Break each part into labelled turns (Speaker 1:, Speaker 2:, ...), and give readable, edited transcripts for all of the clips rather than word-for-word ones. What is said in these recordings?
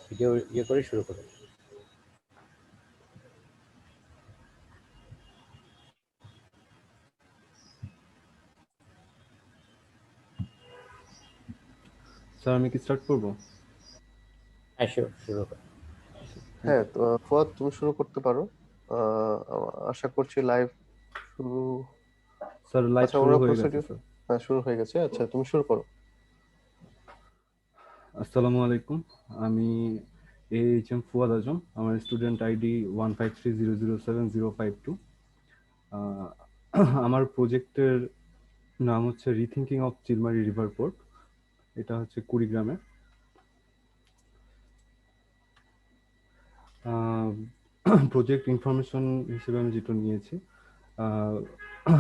Speaker 1: Video করে শুরু করো।
Speaker 2: স্যার আমি কি স্টার্ট করব?
Speaker 1: হ্যাঁ, শুরু করো।
Speaker 2: থ্যাংক
Speaker 3: হ্যাঁ,
Speaker 2: ইউ।
Speaker 3: তো ফুয়াদ তুমি শুরু করতে পারো। আশা করছি লাইভ শুরু।
Speaker 2: স্যার লাইভ
Speaker 3: আচ্ছা,
Speaker 2: শুরু
Speaker 3: ওরা
Speaker 2: হয়ে গেছে
Speaker 3: প্রসিডিউর।
Speaker 2: স্যার।
Speaker 3: হ্যাঁ, শুরু হয়ে গেছে। আচ্ছা, তুমি শুরু করো।
Speaker 2: আসসালামু আলাইকুম। আমি এইচএম ফুয়াদ আজম। আমার স্টুডেন্ট আইডি 153007052। আমার প্রজেক্টের নাম হচ্ছে rethinking of Chilmari river port. এটা হচ্ছে কুড়িগ্রামে। প্রজেক্ট ইনফরমেশন হিসেবে আমি যেটা নিয়েছি, আহ,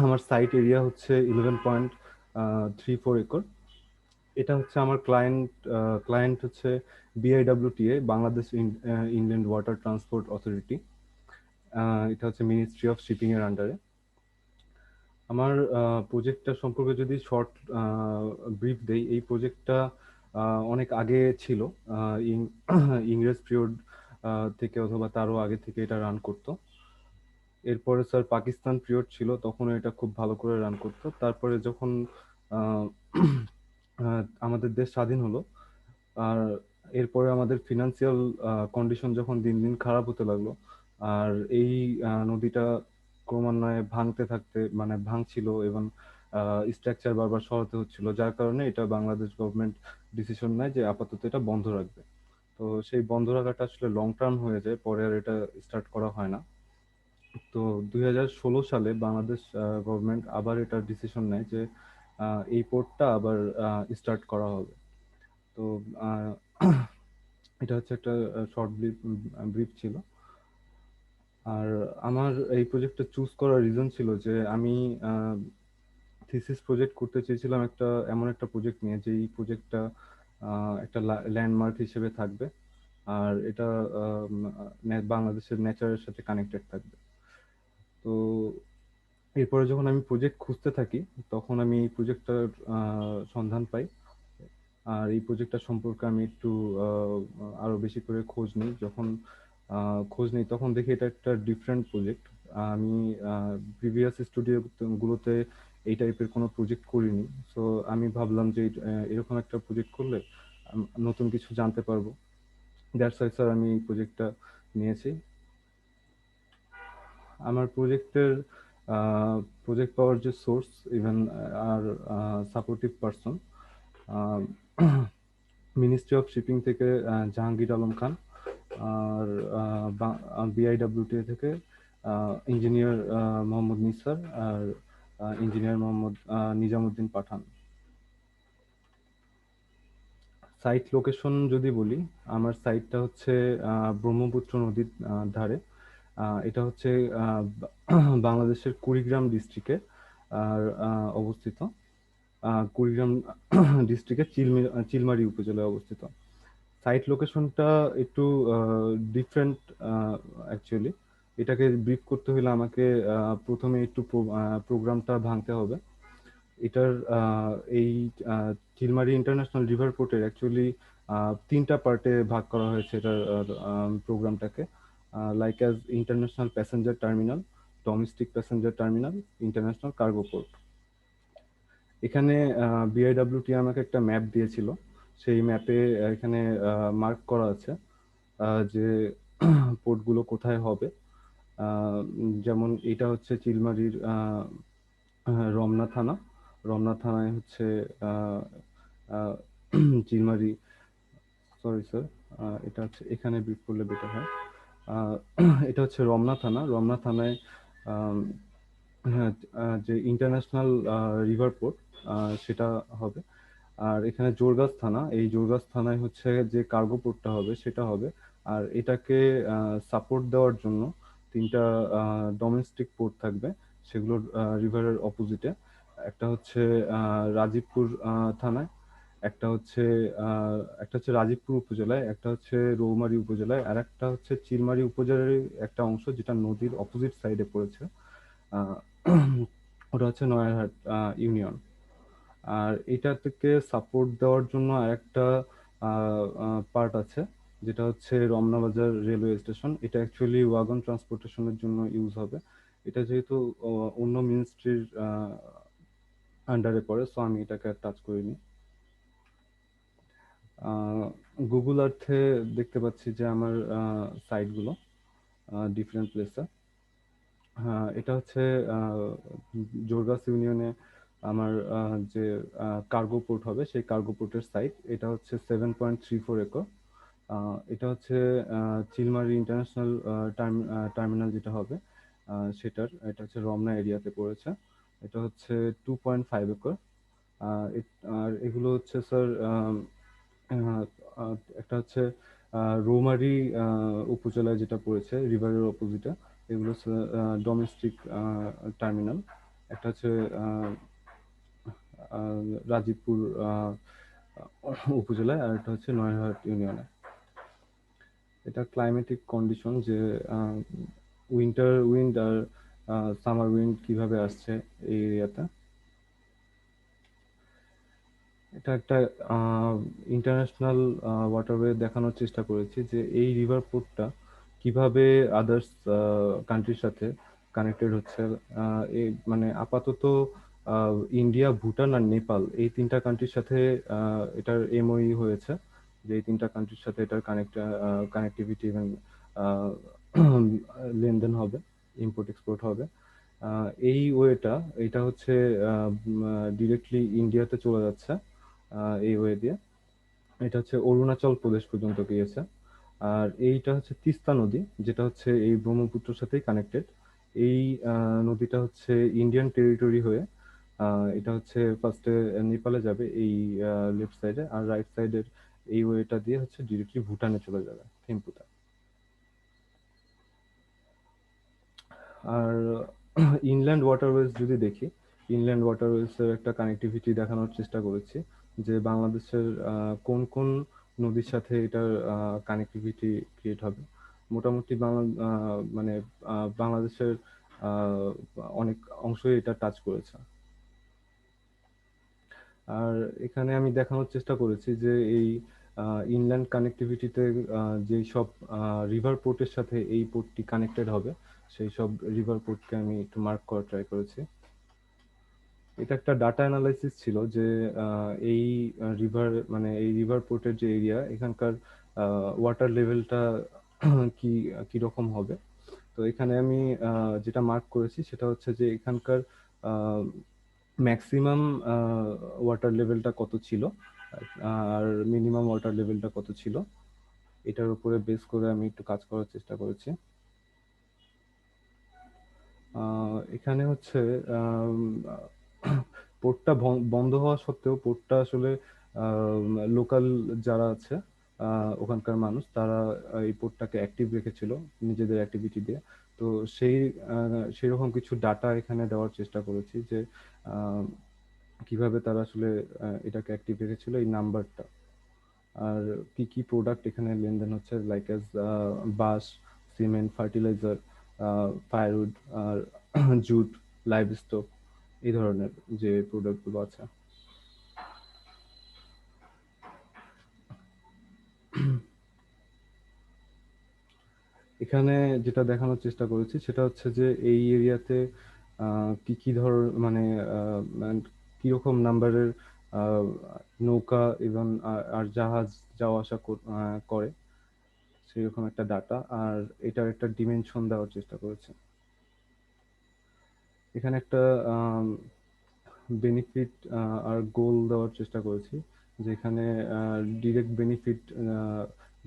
Speaker 2: আমার সাইট এরিয়া হচ্ছে 11.34 একর। এটা হচ্ছে আমার ক্লায়েন্ট হচ্ছে BIWTA, Bangladesh inland water transport authority. এটা হচ্ছে মিনিস্ট্রি অফ শিপিং এর আন্ডারে। আমার প্রজেক্টটা সম্পর্কে যদি শর্ট ব্রিফ দেই, এই প্রজেক্টটা অনেক আগে ছিল। ইংরেজ পিরিয়ড থেকে অথবা তারও আগে থেকে এটা রান করতো। এরপরে স্যার পাকিস্তান পিরিয়ড ছিল, তখন এটা খুব ভালো করে রান করতো। তারপরে যখন আহ, আমাদের দেশ স্বাধীন হলো, আর এরপরে আমাদের ফিনান্সিয়াল কন্ডিশন যখন দিন দিন খারাপ হতে লাগলো, আর এই নদীটা ক্রমান্বয়ে মানে ভাঙছিল, এবং স্ট্রাকচার বারবার সরাতে হচ্ছিল, যার কারণে এটা বাংলাদেশ গভর্নমেন্ট ডিসিশন নেয় যে আপাতত এটা বন্ধ রাখবে। তো সেই বন্ধ রাখাটা আসলে লং টার্ম হয়ে যায়, পরে আর এটা স্টার্ট করা হয় না। তো 2016 সালে বাংলাদেশ গভর্নমেন্ট আবার এটা ডিসিশন নেয় যে এই পোর্টটা আবার স্টার্ট করা হবে। তো আহ, এটা হচ্ছে একটা শর্ট ব্রিফ ছিল। আর আমার এই প্রজেক্টটা চুজ করার রিজন ছিল যে আমি থিসিস প্রজেক্ট করতে চেয়েছিলাম এমন একটা প্রজেক্ট নিয়ে, যে এই প্রজেক্টটা একটা ল্যান্ডমার্ক হিসেবে থাকবে, আর এটা বাংলাদেশের নেচারের সাথে কানেক্টেড থাকবে। তো এরপরে যখন আমি প্রজেক্ট খুঁজতে থাকি, তখন আমি এই প্রজেক্টটার সন্ধান পাই। আর এই প্রজেক্টটা সম্পর্কে আমি একটু আরো বেশি করে খোঁজ নিই, তখন দেখি এটা একটা ডিফারেন্ট প্রজেক্ট। আমি প্রিভিয়াস স্টুডিও গুলোতে এই টাইপের কোনো প্রজেক্ট করিনি। সো আমি ভাবলাম যে এরকম একটা প্রজেক্ট করলে নতুন কিছু জানতে পারবো। দ্যাটস ওয়াই স্যার আমি এই প্রজেক্টটা নিয়েছি। আমার প্রজেক্ট পাওয়ার যে সোর্স, ইভেন আর supportive person, ministry of shipping থেকে জাহাঙ্গীর আলম খান, আর বিআইডব্লিউটি থেকে ইঞ্জিনিয়ার মোহাম্মদ নিসার, আর engineer Mohammad Nizamuddin Pathan. Site location যদি বলি, আমার সাইটটা হচ্ছে ব্রহ্মপুত্র নদীর ধারে। এটা হচ্ছে বাংলাদেশের কুড়িগ্রাম ডিস্ট্রিক্টে আর অবস্থিত। কুড়িগ্রাম ডিস্ট্রিক্টের চিলমারি উপজেলায় অবস্থিত। সাইট লোকেশনটা একটু ডিফারেন্ট অ্যাকচুয়ালি। এটাকে ব্রিফ করতে হলে আমাকে প্রথমে একটু প্রোগ্রামটা ভাঙতে হবে। এটার এই চিলমারি ইন্টারন্যাশনাল রিভার পোর্টের অ্যাকচুয়ালি তিনটা পার্টে ভাগ করা হয়েছে এটার প্রোগ্রামটাকে, like as international passenger terminal, domestic passenger terminal, international cargo port. এখানে বিআইডব্লিউটি আমাকে একটা ম্যাপ দিয়েছিল। সেই ম্যাপে এখানে মার্ক করা আছে যে পোর্টগুলো কোথায় হবে। যেমন এটা হচ্ছে চিলমারির রমনা থানা। রমনা থানায় হচ্ছে আহ, আহ, চিলমারি, সরি স্যার, এটা হচ্ছে এখানে ব্রিফ করলে বেটার হয়। আহ, এটা হচ্ছে রমনা থানা। রমনা থানায় আম, হ্যাঁ, যে ইন্টারন্যাশনাল রিভার পোর্ট সেটা হবে। আর এখানে জোরগাছ থানা, এই জোরগাছ থানায় হচ্ছে যে কার্গো পোর্টটা হবে সেটা হবে। আর এটাকে সাপোর্ট দেওয়ার জন্য তিনটা ডোমেস্টিক পোর্ট থাকবে, সেগুলোর রিভারের অপোজিটে। একটা হচ্ছে রাজীবপুর থানায়, একটা হচ্ছে রাজীবপুর উপজেলায়, একটা হচ্ছে রৌমারী উপজেলায়, আর একটা হচ্ছে চিলমারি উপজেলার একটা অংশ যেটা নদীর অপোজিট সাইডে পড়েছে। আহ, ওটা হচ্ছে নয়ারহাট ইউনিয়ন। আর এটা থেকে সাপোর্ট দেওয়ার জন্য আরেকটা পার্ট আছে, যেটা হচ্ছে রমনা বাজার রেলওয়ে স্টেশন। এটা অ্যাকচুয়ালি ওয়াগন ট্রান্সপোর্টেশনের জন্য ইউজ হবে। এটা যেহেতু অন্য মিনিস্ট্রির আন্ডারে পড়ে, সো আমি এটাকে টাচ করিনি। গুগল আর্থে দেখতে পাচ্ছি যে আমার সাইটগুলো ডিফারেন্ট প্লেসে। হ্যাঁ, এটা হচ্ছে জোরগাছ ইউনিয়নে আমার যে কার্গো পোর্ট হবে, সেই কার্গো পোর্টের সাইট। এটা হচ্ছে 7.34 একর। এটা হচ্ছে চিলমারি ইন্টারন্যাশনাল টার্মিনাল যেটা হবে সেটার, এটা হচ্ছে রমনা এরিয়াতে পড়েছে। এটা হচ্ছে 2.5 একর। আর এগুলো হচ্ছে স্যার একটা হচ্ছে রৌমারী উপজেলায় যেটা পড়েছে রিভারের অপোজিটে। এগুলো হচ্ছে ডোমেস্টিক টার্মিনাল। একটা হচ্ছে আহ, আহ, রাজীবপুর উপজেলায়, আর একটা হচ্ছে নয়ারহাট ইউনিয়নে। এটা ক্লাইমেটিক কন্ডিশন যে উইন্টার উইন্ড আর সামার উইন্ড কিভাবে আসছে এই এরিয়াতে। এটা একটা ইন্টারন্যাশনাল ওয়াটারওয়ে দেখানোর চেষ্টা করেছি যে এই রিভার পোর্টটা কিভাবে আদার্স কান্ট্রির সাথে কানেক্টেড হচ্ছে। এই মানে আপাতত ইন্ডিয়া, ভুটান আর নেপাল, এই তিনটা কান্ট্রির সাথে এটার এমওই হয়েছে যে এই তিনটা কান্ট্রির সাথে এটার কানেক্টিভিটি এবং লেনদেন হবে, ইম্পোর্ট এক্সপোর্ট হবে। এই ওয়েটা, এটা হচ্ছে ডিরেক্টলি ইন্ডিয়াতে চলে যাচ্ছে এই ওয়ে দিয়ে। এটা হচ্ছে অরুণাচল প্রদেশ পর্যন্ত গিয়েছে। আর এইটা হচ্ছে তিস্তা নদী, যেটা হচ্ছে এই ব্রহ্মপুত্রের সাথেই কানেক্টেড। এই নদীটা হচ্ছে ইন্ডিয়ান টেরিটরি হয়ে এটা হচ্ছে ফার্স্টে নেপালে যাবে এই লেফট সাইডে, আর রাইট সাইডের এই ওয়েটা দিয়ে হচ্ছে ডিরেক্টলি ভুটানে চলে যাবে থিম্পুতে। আর ইনল্যান্ড ওয়াটারওয়েজ যদি দেখি, ইনল্যান্ড ওয়াটারওয়েজ এর একটা কানেক্টিভিটি দেখানোর চেষ্টা করেছি যে বাংলাদেশের কোন কোন নদীর সাথে এটার কানেক্টিভিটি ক্রিয়েট হবে। মোটামুটি মানে বাংলাদেশের আহ, অনেক অংশই এটা টাচ করেছে। আর এখানে আমি দেখানোর চেষ্টা করেছি যে এই ইনল্যান্ড কানেক্টিভিটিতে যেই সব রিভার পোর্টের সাথে এই পোর্টটি কানেক্টেড হবে, সেই সব রিভার পোর্টকে আমি একটু মার্ক করার ট্রাই করেছি। এটা একটা ডাটা অ্যানালাইসিস ছিল যে এই রিভার, মানে এই রিভার পোর্টের যে এরিয়া, এখানকার ওয়াটার লেভেলটা কি কি রকম হবে। তো এখানে আমি যেটা মার্ক করেছি সেটা হচ্ছে যে এখানকার ম্যাক্সিমাম ওয়াটার লেভেলটা কত ছিল আর মিনিমাম ওয়াটার লেভেলটা কত ছিল, এটার উপরে বেস করে আমি একটু কাজ করার চেষ্টা করেছি। এখানে হচ্ছে পোর্টটা বন্ধ হওয়া সত্ত্বেও পোর্টটা আসলে লোকাল যারা আছে ওখানকার মানুষ, তারা এই পোর্টটাকে অ্যাক্টিভ রেখেছিল নিজেদের অ্যাক্টিভিটি দিয়ে। তো সেই রকম কিছু ডাটা এখানে দেওয়ার চেষ্টা করেছি যে আহ, কিভাবে তারা আসলে এটাকে অ্যাক্টিভ রেখেছিল, এই নাম্বারটা। আর কি কি প্রোডাক্ট এখানে লেনদেন হচ্ছে, লাইক এজ বাঁশ, সিমেন্ট, ফার্টিলাইজার, ফায়ারউড, আর জুট, লাইভ স্টক, এই ধরনের যে প্রোডাক্টগুলো আছে। এখানে যেটা দেখানোর চেষ্টা করেছি সেটা হচ্ছে যে এই এরিয়াতে কি কি মানে কিরকম নাম্বারের নৌকা এবং আর জাহাজ যাওয়া আসা করে, সেরকম একটা ডাটা। আর এটার একটা ডিমেনশন দেওয়ার চেষ্টা করেছে। এখানে একটা বেনিফিট আর গোল দেওয়ার চেষ্টা করেছি, যেখানে ডিরেক্ট বেনিফিট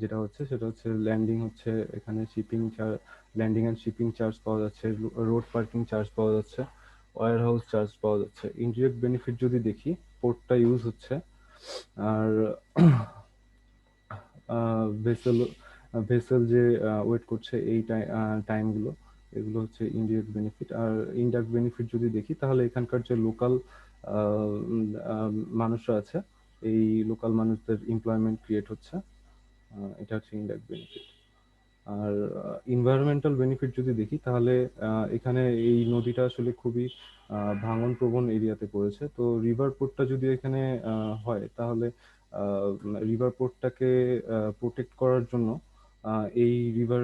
Speaker 2: যেটা হচ্ছে সেটা হচ্ছে ল্যান্ডিং হচ্ছে, এখানে shipping charge, landing and shipping charge পাওয়া যাচ্ছে, রোড পার্কিং চার্জ পাওয়া যাচ্ছে, ওয়্যার হাউস চার্জ পাওয়া যাচ্ছে। ইনডিরেক্ট বেনিফিট যদি দেখি, পোর্টটা ইউজ হচ্ছে, আর ভেসেল ভেসেল যে ওয়েট করছে এই টাইমগুলো, এগুলো হচ্ছে ইনডিরেক্ট বেনিফিট। আর ইনডাইরেক্ট বেনিফিট যদি দেখি তাহলে এখানকার যে লোকাল মানুষরা আছে, এই লোকাল মানুষদের এমপ্লয়মেন্ট ক্রিয়েট হচ্ছে, এটা হচ্ছে ইনডাইরেক্ট বেনিফিট। আর এনভায়রনমেন্টাল বেনিফিট যদি দেখি তাহলে এখানে এই নদীটা আসলে খুবই ভাঙন প্রবণ এরিয়াতে পড়েছে। তো রিভার পোর্টটা যদি এখানে হয় তাহলে রিভার পোর্টটাকে প্রোটেক্ট করার জন্য এই রিভার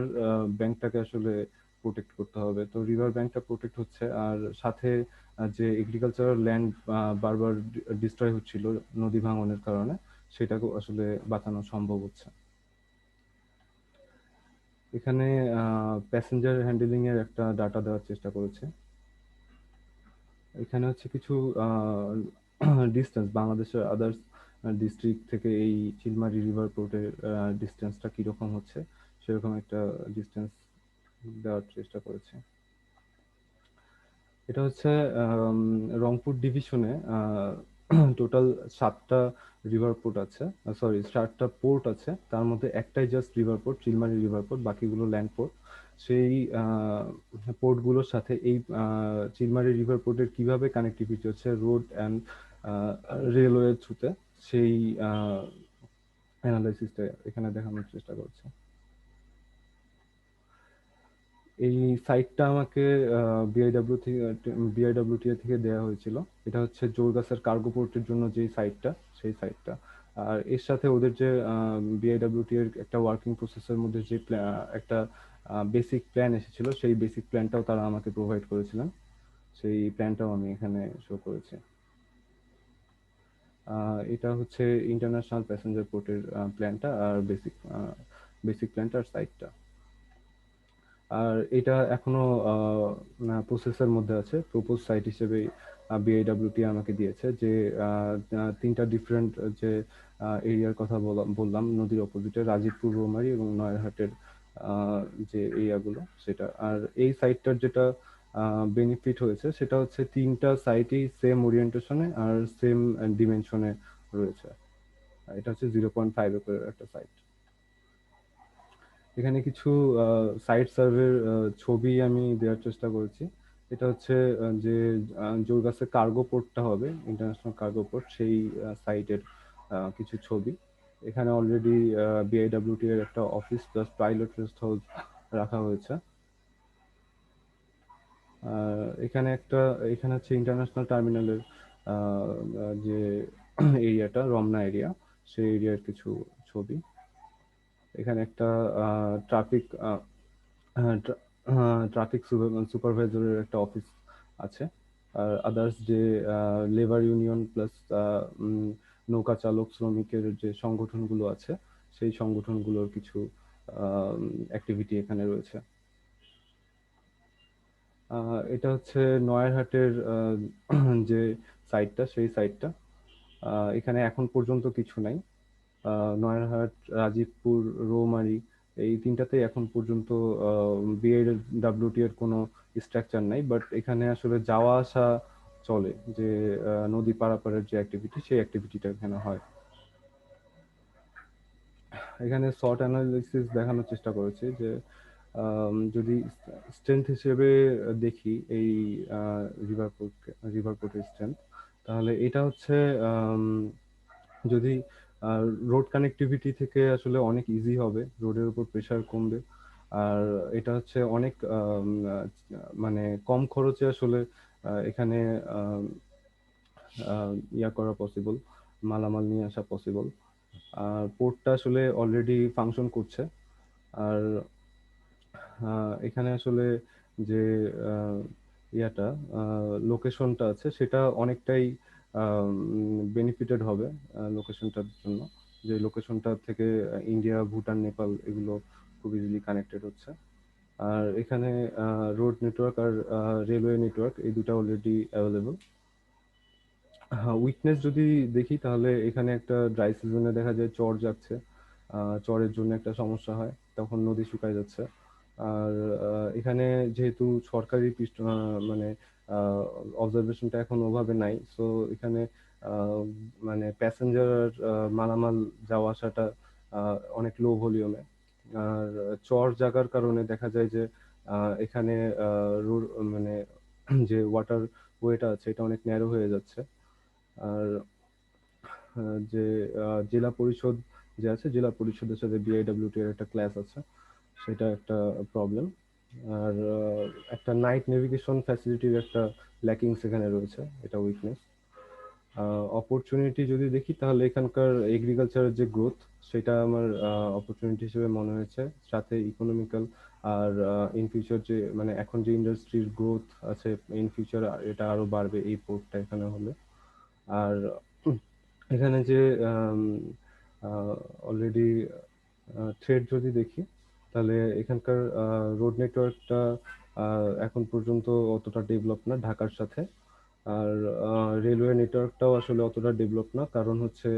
Speaker 2: ব্যাংকটাকে আসলে প্রোটেক্ট করতে হবে। তো রিভার ব্যাংকটা প্রোটেক্ট হচ্ছে, আর সাথে যে এগ্রিকালচারাল ল্যান্ড বারবার ডিস্ট্রয় হচ্ছিল নদী ভাঙনের কারণে, সেটাকেও আসলে বাঁচানো সম্ভব হচ্ছে। এখানে প্যাসেঞ্জার হ্যান্ডেলিং এর একটা ডাটা দেওয়ার চেষ্টা করেছে। এখানে হচ্ছে কিছু ডিস্টেন্স বাংলাদেশের আদার্স ডিস্ট্রিক্ট থেকে এই চিলমারি রিভার পোর্টের ডিস্টেন্সটা কিরকম হচ্ছে সেরকম একটা ডিস্টেন্স দেওয়ার চেষ্টা করেছে। এটা হচ্ছে রংপুর ডিভিশনে টোটাল 7টা রিভার পোর্ট আছে, সরি 7টা পোর্ট আছে, তার মধ্যে একটাই just river port, Chilmari river port, বাকিগুলো ল্যান্ড পোর্ট। সেই পোর্টগুলোর সাথে এই চিলমারি রিভার পোর্টের কিভাবে কানেক্টিভিটি হচ্ছে রোড অ্যান্ড রেলওয়ের থ্রুতে, সেই অ্যানালাইসিসটা এখানে দেখানোর চেষ্টা করছে। এই সাইটটা আমাকে বিআইডব্লিউটিএ থেকে দেওয়া হয়েছিল। এটা হচ্ছে জোরগাছার কার্গো পোর্টের জন্য যে সাইটটা, সেই সাইটটা। আর এর সাথে ওদের যে বিআইডব্লিউটি এর একটা ওয়ার্কিং প্রসেসের মধ্যে যে একটা বেসিক প্ল্যান এসেছিল, সেই বেসিক প্ল্যানটাও তারা আমাকে প্রোভাইড করেছিলেন। সেই প্ল্যানটাও আমি এখানে শো করেছি। এটা হচ্ছে ইন্টারন্যাশনাল প্যাসেঞ্জার পোর্টের প্ল্যানটা, আর বেসিক প্ল্যানটা আর সাইটটা। আর এটা এখনো প্রসেসের মধ্যে আছে। প্রপোজ সাইট হিসেবে বিআইডব্লিউটি আমাকে দিয়েছে, যে 3টা ডিফারেন্ট যে এরিয়ার কথা বললাম নদীর অপোজিটে, রাজীবপুর, রৌমারী এবং নয়ারহাটের যে এরিয়াগুলো, সেটা। আর এই সাইটটার যেটা বেনিফিট হয়েছে সেটা হচ্ছে 3টা সাইটই সেম ওরিয়েন্টেশনে আর সেম ডিমেনশনে রয়েছে। এটা হচ্ছে 0.5 একরের একটা সাইট। এখানে কিছু সাইট সার্ভের ছবি আমি দেওয়ার চেষ্টা করেছি। এটা হচ্ছে যে জোরগাছে কার্গো পোর্টটা হবে, ইন্টারন্যাশনাল কার্গো পোর্ট, সেই সাইটের কিছু ছবি। এখানে অলরেডি বিআইডব্লিউটি এর একটা office plus pilot rest house রাখা হয়েছে। এখানে হচ্ছে ইন্টারন্যাশনাল টার্মিনালের যে এরিয়াটা, রমনা এরিয়া, সেই এরিয়ার কিছু ছবি। এখানে একটা ট্রাফিক ট্রাফিক সুপারভাইজারের একটা অফিস আছে। আর আদার্স যে লেবার ইউনিয়ন প্লাস নৌকা চালক শ্রমিকের যে সংগঠনগুলো আছে, সেই সংগঠনগুলোর কিছু অ্যাক্টিভিটি এখানে রয়েছে। এটা হচ্ছে নয়ারহাটের যে সাইটটা, সেই সাইটটা। এখানে এখন পর্যন্ত কিছু নাই। নয়ারহাট, রাজীবপুর, রৌমারী, এই 3টাতেই এখন পর্যন্ত বিআইডব্লিউটি এর কোনো স্ট্রাকচার নাই, বাট এখানে আসলে যাওয়া আসা চলে, যে নদী পারাপারের যে অ্যাক্টিভিটি, সেই অ্যাক্টিভিটিটা এখানে হয়। এখানে শর্ট অ্যানালিসিস দেখানোর চেষ্টা করেছে, যে যদি স্ট্রেংথ হিসেবে দেখি এই রিভার পোর্টের স্ট্রেংথ, তাহলে এটা হচ্ছে যদি রোড কানেক্টিভিটি থেকে আসলে অনেক ইজি হবে, রোডের উপর প্রেসার কমবে। আর এটা হচ্ছে অনেক মানে কম খরচে আসলে এখানে ইয়া করা পসিবল, মালামাল নিয়ে আসা পসিবল। আর পোর্টটা আসলে অলরেডি ফাংশন করছে। আর এখানে আসলে যে ইয়াটা লোকেশনটা আছে, সেটা অনেকটাই বেনিফিটেড হবে লোকেশনটার জন্য, যে লোকেশনটা থেকে ইন্ডিয়া, ভুটান, নেপাল এগুলো খুব ইজিলি কানেক্টেড হচ্ছে। আর এখানে রোড নেটওয়ার্ক আর রেলওয়ে নেটওয়ার্ক, এই দুটো অলরেডি অ্যাভেলেবল। উইকনেস যদি দেখি, তাহলে এখানে একটা ড্রাই সিজনে দেখা যায় চর যাচ্ছে, চরের জন্য একটা সমস্যা হয়, তখন নদী শুকায় যাচ্ছে। আর এখানে যেহেতু সরকারি মানে অবজারভেশনটা এখন ওভাবে নাই, সো এখানে মানে প্যাসেঞ্জার আর মালামাল যাওয়া আসাটা অনেক লো ভলিউমে। আর চর জাগার কারণে দেখা যায় যে এখানে মানে যে ওয়াটার ওয়েটা আছে, এটা অনেক ন্যারো হয়ে যাচ্ছে। আর যে জেলা পরিষদ যে আছে, জেলা পরিষদের সাথে বিআইডব্লিউটি এর একটা ক্লাস আছে, সেটা একটা প্রবলেম। আর একটা নাইট নেভিগেশন ফ্যাসিলিটির একটা ল্যাকিংস এখানে রয়েছে, এটা উইকনেস। অপরচুনিটি যদি দেখি তাহলে এখানকার এগ্রিকালচারের যে গ্রোথ সেটা আমার অপরচুনিটি হিসেবে মনে হয়েছে, সাথে ইকোনমিক্যাল আর ইন ফিউচার যে মানে এখন যে ইন্ডাস্ট্রির গ্রোথ আছে ইন ফিউচার এটা আরো বাড়বে এই পোর্টটা এখানে হলে। আর এখানে যে অলরেডি থ্রেড যদি দেখি তাহলে এখানকার রোড নেটওয়ার্কটা এখন পর্যন্ত অতটা ডেভেলপ না ঢাকার সাথে। আর রেলওয়ে নেটওয়ার্কটাও আসলে অতটা ডেভেলপ না, কারণ হচ্ছে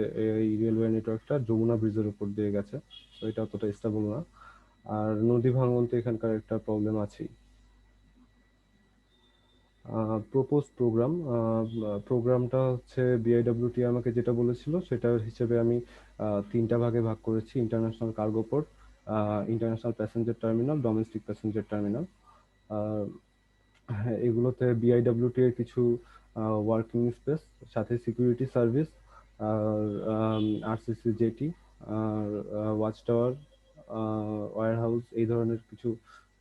Speaker 2: এই রেলওয়ে নেটওয়ার্কটা যমুনা ব্রিজের উপর দিয়ে গেছে, তো এটা অতটা স্টেবল না। আর নদী ভাঙন তো এখানকার একটা প্রবলেম আছেই। প্রপোজ প্রোগ্রামটা হচ্ছে বিআইডব্লিউটি আমাকে যেটা বলেছিল সেটার হিসেবে আমি তিনটা ভাগে ভাগ করেছি: international cargo port, international passenger terminal, domestic passenger terminal. হ্যাঁ, এগুলোতে বিআইডব্লিউটি এর কিছু ওয়ার্কিং স্পেস, সাথে সিকিউরিটি সার্ভিস, আর আরসিসি জেটি, আর ওয়াচ টাওয়ার, ওয়্যার হাউস, এই ধরনের কিছু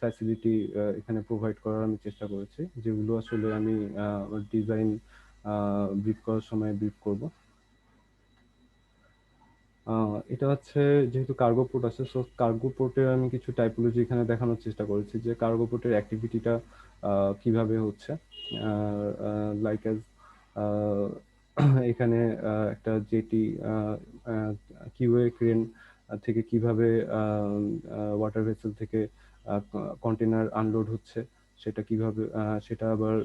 Speaker 2: ফ্যাসিলিটি এখানে প্রোভাইড করার আমি চেষ্টা করেছি, যেগুলো আসলে আমি ডিজাইন ব্রিফ করার সময় ব্রিফ করব। এটা হচ্ছে যেহেতু কার্গো পোর্ট আছে, সো কার্গো পোর্টের আমি কিছু টাইপোলজি এখানে দেখানোর চেষ্টা করেছি যে কার্গো পোর্টের অ্যাক্টিভিটিটা কিভাবে হচ্ছে। লাইক অ্যাজ এখানে একটা জেটি কিউএ ক্রেন থেকে কিভাবে ওয়াটার ভেসেল থেকে কন্টেনার আনলোড হচ্ছে, সেটা কিভাবে সেটা আবার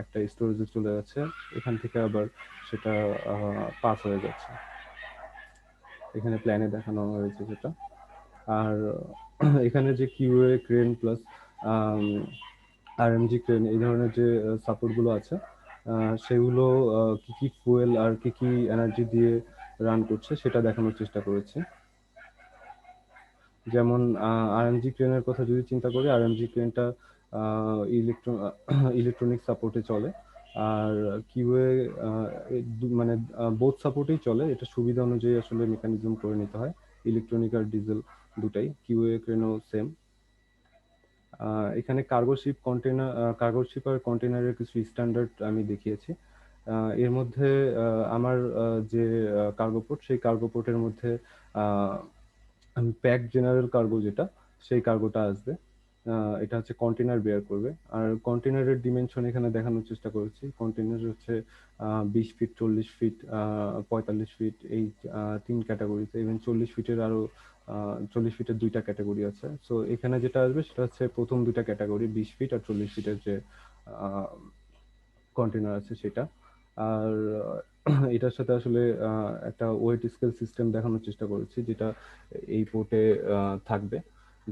Speaker 2: একটা স্টোরেজে চলে যাচ্ছে, এখান থেকে আবার সেটা পাস হয়ে যাচ্ছে, এখানে প্ল্যানে দেখানো হয়েছে যেটা। আর এখানে যে QA crane plus RMG crane এই ধরনের যে সাপোর্টগুলো আছে, সেগুলো কি কি ফুয়েল আর কি কি এনার্জি দিয়ে রান করছে সেটা দেখানোর চেষ্টা করেছি। যেমন আরএমজি ক্রেনের কথা যদি চিন্তা করি, আরএমজি ক্রেনটা ইলেকট্রনিক সাপোর্টে চলে, আর কিউএ মানে বোথ সাপোর্টেই চলে, এটা সুবিধা অনুযায়ী আসলে মেকানিজম করে নিতে হয়, ইলেকট্রনিক আর ডিজেল দুটাই। কিউএ ক্রেনও সেম। এখানে কার্গো শিপ আর কন্টেনারের কিছু স্ট্যান্ডার্ড আমি দেখিয়েছি। এর মধ্যে আমার যে কার্গো পোর্ট, সেই কার্গো পোর্টের মধ্যে প্যাক জেনারেল কার্গো যেটা, সেই কার্গোটা আসবে। এটা হচ্ছে কন্টেনার বেয়ার করবে। আর কন্টেনারের ডিমেনশন এখানে দেখানোর চেষ্টা করেছি। কন্টেনার হচ্ছে 20 ফিট, 40 ফিট, 45 ফিট, এই তিন ক্যাটাগরিতে। ইভেন 40 ফিটের আরো 40 ফিটের দুইটা ক্যাটাগরি আছে। সো এখানে যেটা আসবে সেটা হচ্ছে প্রথম দুইটা ক্যাটাগরি, 20 ফিট আর 40 ফিটের যে কন্টেনার আছে সেটা। আর এটার সাথে আসলে একটা ওয়েট স্কেল সিস্টেম দেখানোর চেষ্টা করেছি, যেটা এই পোর্টে থাকবে,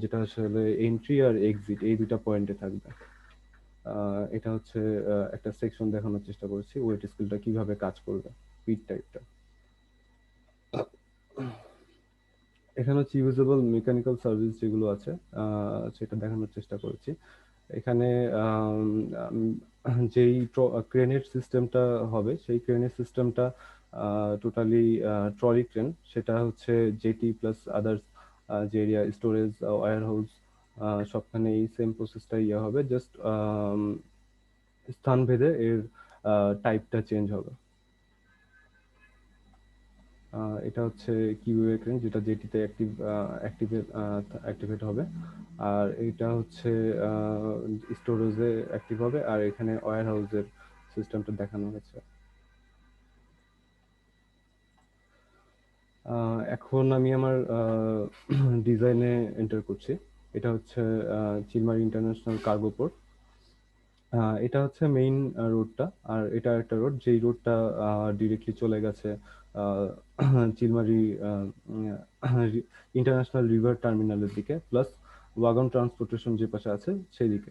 Speaker 2: যেটা আসলে এন্ট্রি আর এক্সিট এই দুইটা পয়েন্টে থাকবে। এটা হচ্ছে একটা সেকশন দেখানোর চেষ্টা করেছি, ওয়েট স্কেলটা কিভাবে কাজ করবে, পিট টাইপটা। এখানে হচ্ছে ইউজেবল মেকানিক্যাল সার্ভিস যেগুলো আছে সেটা দেখানোর চেষ্টা করেছি। এখানে যেই ক্রেনের সিস্টেমটা হবে, সেই ক্রেনের সিস্টেমটা টোটালি ট্রলি ক্রেন, সেটা হচ্ছে জেটি প্লাস আদার্স যে এরিয়া স্টোরেজ ওয়্যার হাউস সবখানে এই সেম প্রসেসটা হবে, জাস্ট স্থান ভেদে এর টাইপটা চেঞ্জ হবে। এটা হচ্ছে কিউএ ক্রেন, যেটা জেটিতে অ্যাক্টিভেট হবে। আর এটা হচ্ছে স্টোরেজে অ্যাক্টিভ হবে, আর এখানে ওয়্যার হাউসের সিস্টেমটা দেখানো হয়েছে। এখন আমি আমার ডিজাইনে এন্টার করছি। এটা হচ্ছে চিলমারি ইন্টারন্যাশনাল কার্গো পোর্ট। এটা হচ্ছে মেইন রোডটা, আর এটা একটা রোড যেই রোডটা ডিরেক্টলি চলে গেছে চিলমারি ইন্টারন্যাশনাল রিভার টার্মিনালের দিকে, প্লাস ওয়াগন ট্রান্সপোর্টেশন যে পাশে আছে সেই দিকে।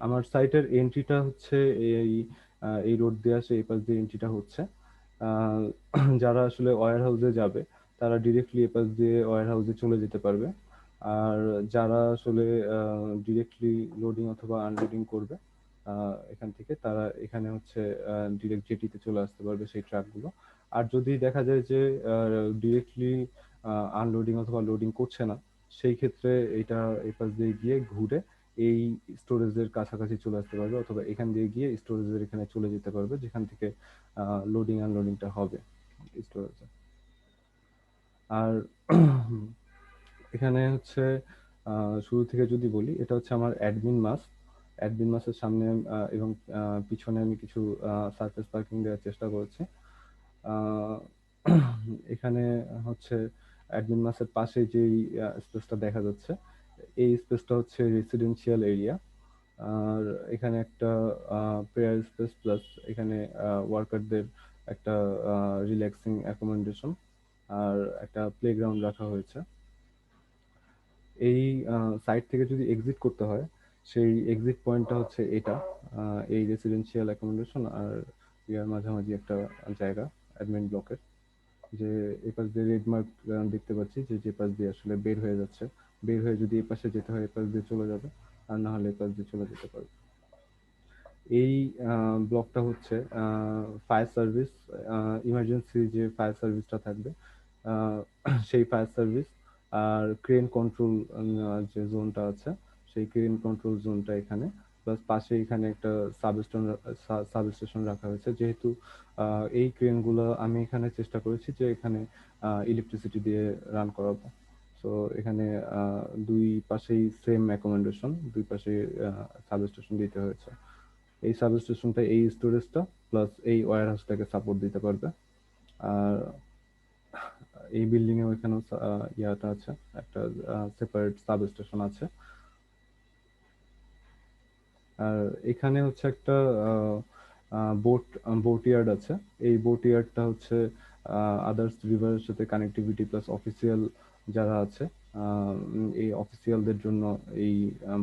Speaker 2: আমার সাইটের এন্ট্রিটা হচ্ছে এই এই রোড দিয়ে আসে, এই পাশ দিয়ে এন্ট্রিটা হচ্ছে। যারা আসলে ওয়্যার হাউসে যাবে তারা ডিরেক্টলি এই পাশ দিয়ে ওয়্যার হাউসে চলে যেতে পারবে। আর যারা আসলে ডিরেক্টলি লোডিং অথবা আনলোডিং করবে এখান থেকে, তারা এখানে হচ্ছে ডিরেক্ট জেটিতে চলে আসতে পারবে সেই ট্রাকগুলো। আর যদি দেখা যায় যে ডিরেক্টলি আনলোডিং অথবা লোডিং করছে না, সেই ক্ষেত্রে এটা এই পাশ দিয়ে গিয়ে ঘুরে এই স্টোরেজের কাছাকাছি চলে আসতে পারবে, অথবা এখান দিয়ে গিয়ে স্টোরেজের এখানে চলে যেতে পারবে, যেখান থেকে লোডিং আনলোডিংটা হবে স্টোরেজে। আর এখানে হচ্ছে শুরু থেকে যদি বলি, এটা হচ্ছে আমার অ্যাডমিন মাস। অ্যাডমিন মাসের সামনে এবং পিছনে আমি কিছু সারফেস পার্কিং দেওয়ার চেষ্টা করেছি। আহ, এখানে হচ্ছে অ্যাডমিন মাসের পাশে যেই স্পেসটা দেখা যাচ্ছে, এই স্পেসটা হচ্ছে রেসিডেন্সিয়াল এরিয়া। আর এখানে একটা প্রেয়ার স্পেস, প্লাস এখানে ওয়ার্কারদের একটা রিল্যাক্সিং অ্যাকোমোডেশন আর একটা প্লেগ্রাউন্ড রাখা হয়েছে। এই সাইট থেকে যদি এক্সিট করতে হয়, সেই এক্সিট পয়েন্টটা হচ্ছে এটা, এই রেসিডেন্সিয়াল অ্যাকোমোডেশন আর ইয়ার মাঝামাঝি একটা জায়গা অ্যাডমিন ব্লকের। যে এই পাশ দিয়ে রেড মার্ক দেখতে পাচ্ছি, যে যে পাশ দিয়ে আসলে বের হয়ে যাচ্ছে, বের হয়ে যদি এই পাশে যেতে হয় এই পাশ দিয়ে চলে যাবে, আর না হলে এই পাশ দিয়ে চলে যেতে পারবে। এই ব্লকটা হচ্ছে ফায়ার সার্ভিস, ইমার্জেন্সি যে ফায়ার সার্ভিসটা থাকবে আহ, সেই ফায়ার সার্ভিস আর ক্রেন কন্ট্রোল যে জোনটা আছে, সেই ক্রেন কন্ট্রোল জোনটা এখানে, প্লাস পাশে এখানে একটা সাবস্টেশন রাখা হয়েছে। যেহেতু এই ক্রেনগুলো আমি এখানে চেষ্টা করেছি যে এখানে ইলেকট্রিসিটি দিয়ে রান করাবো, তো এখানে দুই পাশেই সেম অ্যাকোমোডেশন, দুই পাশে সাবস্টেশন দিতে হয়েছে। এই সাবস্টেশনটা এই স্টোরেজটা প্লাস এই ওয়্যার হাউসটাকে সাপোর্ট দিতে পারবে। আর এই বিল্ডিং এ ওইখানে ইয়াটা আছে, একটা সেপারেট সাবস্টেশন আছে। আর এখানে হচ্ছে একটা বোট বোট ইয়ার্ড আছে। এই বোট ইয়ার্ডটা হচ্ছে আদার্স রিভারের সাথে কানেক্টিভিটি, প্লাস অফিসিয়াল যারা আছে এই অফিসিয়ালদের জন্য এই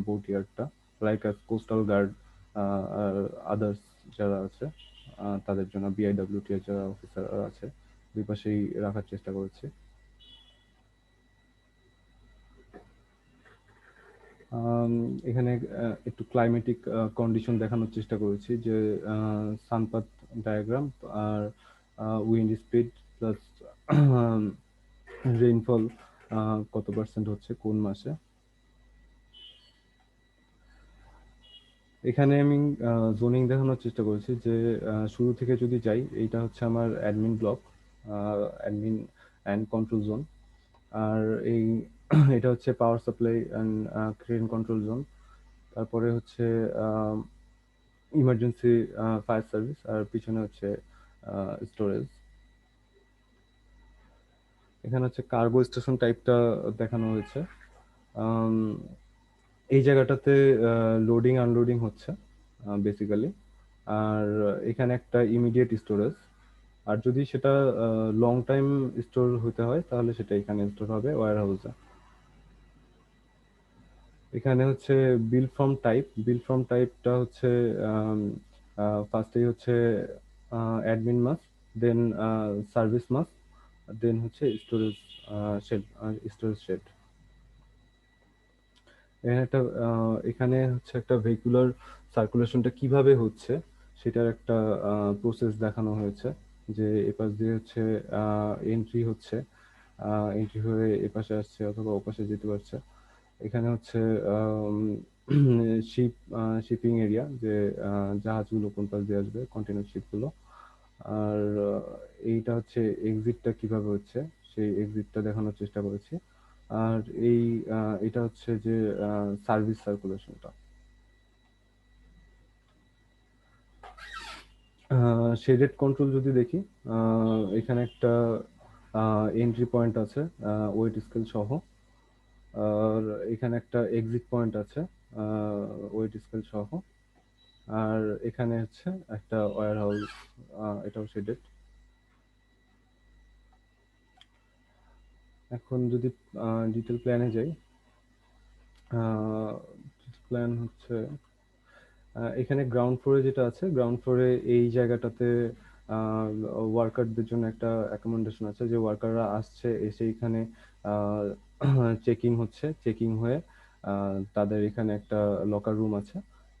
Speaker 2: বোট ইয়ার্ডটা, লাইক কোস্টাল গার্ড আর আদার্স যারা আছে তাদের জন্য, বিআইডব্লিউটি এর যারা অফিসার আছে, দুই পাশেই রাখার চেষ্টা করেছে। এখানে একটু ক্লাইমেটিক কন্ডিশন দেখানোর চেষ্টা করেছি, যে সানপাত ডায়াগ্রাম আর উইন্ড স্পিড প্লাস রেইনফল কত পার্সেন্ট হচ্ছে কোন মাসে। এখানে আমি জোনিং দেখানোর চেষ্টা করেছি, যে শুরু থেকে যদি যাই, এইটা হচ্ছে আমার admin block, admin and control zone. আর এই এটা হচ্ছে power supply and crane control zone. তারপরে হচ্ছে ইমার্জেন্সি ফায়ার সার্ভিস, আর পিছনে হচ্ছে স্টোরেজ। এখানে হচ্ছে কার্গো স্টেশন টাইপটা দেখানো হয়েছে। আম, এই জায়গাটাতে লোডিং আনলোডিং হচ্ছে বেসিক্যালি। আর এখানে একটা ইমিডিয়েট স্টোরেজ, আর যদি সেটা লং টাইম স্টোর হতে হয় তাহলে সেটা এখানে স্টোর হবে ওয়্যার হাউসে। এখানে হচ্ছে বিল ফর্ম টাইপটা হচ্ছে ফার্স্টেই হচ্ছে অ্যাডমিন মাস, দেন সার্ভিস মাস, দেন হচ্ছে স্টোরেজ শেড, স্টোরেজ শেড। এখানে হচ্ছে একটা ভেহিকুলার সার্কুলেশনটা কিভাবে হচ্ছে সেটার একটা প্রসেস দেখানো হয়েছে, যে এপাশ দিয়ে হচ্ছে এন্ট্রি হচ্ছে, এন্ট্রি হয়ে এপাশে আসছে অথবা ওপাশে যেতে পারছে। এখানে হচ্ছে শিপ শিপিং এরিয়া, যে জাহাজগুলো কোন পাশ দিয়ে আসবে, কন্টেনার শিপগুলো। আর এইটা হচ্ছে এক্সিটটা কিভাবে হচ্ছে, সেই এক্সিটটা দেখানোর চেষ্টা করেছি। আর এটা হচ্ছে যে সার্ভিস সার্কুলেশনটা। শেডেড কন্ট্রোল যদি দেখি, এখানে একটা এন্ট্রি পয়েন্ট আছে ওয়েট স্কেল সহ, আর এখানে একটা এক্সিট পয়েন্ট আছে ওয়েট স্কেল সহ, আর এখানে হচ্ছে একটা ওয়্যার হাউস, এটাও শেডেড। এখন যদি ডিটেল প্ল্যানে যাই, প্ল্যান হচ্ছে এখানে গ্রাউন্ড ফ্লোরে যেটা আছে, গ্রাউন্ড ফ্লোরে এই জায়গাটাতে ওয়ার্কারদের জন্য একটা অ্যাকোমোডেশন আছে, যে ওয়ার্কাররা আসছে, এসে এখানে চেকিং হচ্ছে, চেকিং হয়ে তাদের এখানে একটা লকার রুম আছে।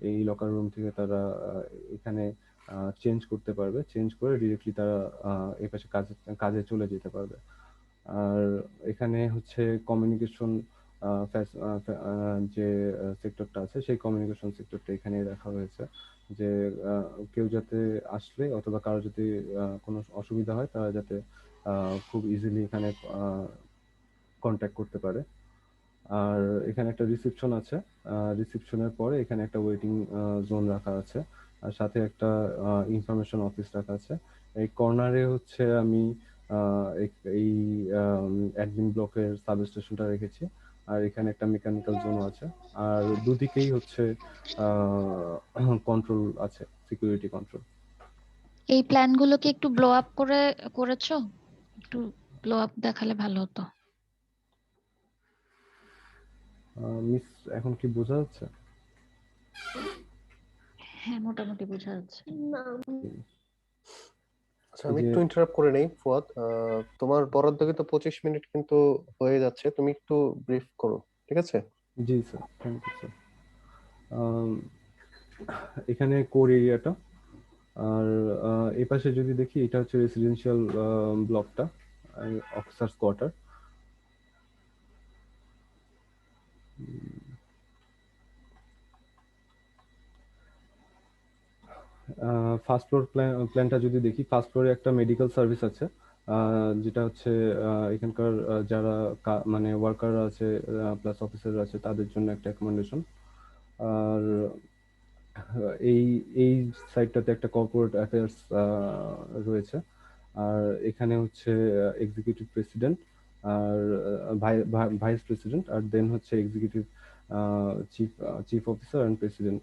Speaker 2: এই লকার রুম থেকে তারা এখানে চেঞ্জ করতে পারবে, চেঞ্জ করে ডিরেক্টলি তারা এই পাশে কাজে কাজে চলে যেতে পারবে। আর এখানে হচ্ছে কমিউনিকেশন যে সেক্টরটা আছে সেই কমিউনিকেশন সেক্টরটা এখানে রাখা হয়েছে, যে কেউ যাতে আসলে অথবা কারো যদি কোনো অসুবিধা হয় তারা যাতে খুব ইজিলি এখানে কন্ট্যাক্ট করতে পারে। আর এখানে একটা রিসেপশন আছে, রিসেপশনের পরে এখানে একটা ওয়েটিং জোন রাখা আছে, আর সাথে একটা ইনফরমেশন অফিস রাখা আছে। এই কর্নারে হচ্ছে আমি এই অ্যাডমিন ব্লকের সাব স্টেশনটা রেখেছি, আর এখানে একটা মেকানিক্যাল জোনও আছে। আর দুদিকেই হচ্ছে কন্ট্রোল আছে, সিকিউরিটি কন্ট্রোল।
Speaker 4: এই প্ল্যানগুলো কি একটু ব্লো আপ করেছো? একটু ব্লো আপ দেখালে ভালো হতো।
Speaker 2: মিস, এখন কি বোঝা যাচ্ছে?
Speaker 4: হ্যাঁ, মোটামুটি বোঝা যাচ্ছে।
Speaker 3: আচ্ছা, আমি
Speaker 2: এই যে
Speaker 3: একটু ইন্টারাপ্ট করে নেই ফুয়াদ। তোমার বরাদ্দকৃত 25 মিনিট কিন্তু হয়ে যাচ্ছে, তুমি একটু ব্রিফ করো, ঠিক আছে?
Speaker 2: জি স্যার, থ্যাংক ইউ স্যার। এখানে কোর এরিয়াটা, আর এই পাশে যদি দেখি এটা হচ্ছে রেসিডেন্সিয়াল ব্লকটা, অফিসার্স কোয়ার্টার। ফার্স্ট ফ্লোর প্ল্যানটা যদি দেখি, ফার্স্ট ফ্লোরে একটা মেডিকেল সার্ভিস আছে, যেটা হচ্ছে এখানকার যারা মানে ওয়ার্কাররা আছে প্লাস অফিসাররা আছে তাদের জন্য একটা অ্যাকোমোডেশন। আর এই এই সাইডটাতে একটা কর্পোরেট অ্যাফেয়ার্স রয়েছে। আর এখানে হচ্ছে এক্সিকিউটিভ প্রেসিডেন্ট আর ভাইস প্রেসিডেন্ট, আর দেন হচ্ছে executive chief chief officer and president,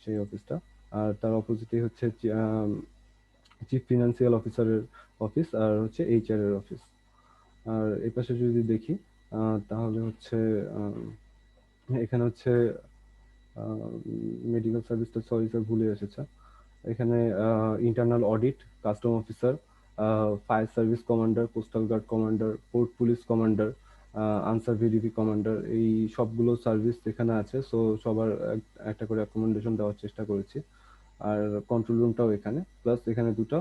Speaker 2: সেই অফিসটা। আর তার অপোজিটে হচ্ছে চিফ ফিনান্সিয়াল অফিসারের অফিস, আর হচ্ছে এইচআর এর অফিস। আর এই পাশে যদি দেখি তাহলে হচ্ছে এখানে হচ্ছে মেডিকেল সার্ভিসটা, সরি স্যার ভুলে এসেছে। এখানে internal audit, custom officer, fire service commander, coastal guard commander, port police commander, Ansar VDP commander, এই সবগুলো সার্ভিস এখানে আছে। সো সবার একটা করে অ্যাকোমোডেশন দেওয়ার চেষ্টা করেছি। আর কন্ট্রোল রুমটাও এখানে, প্লাস এখানে দুটো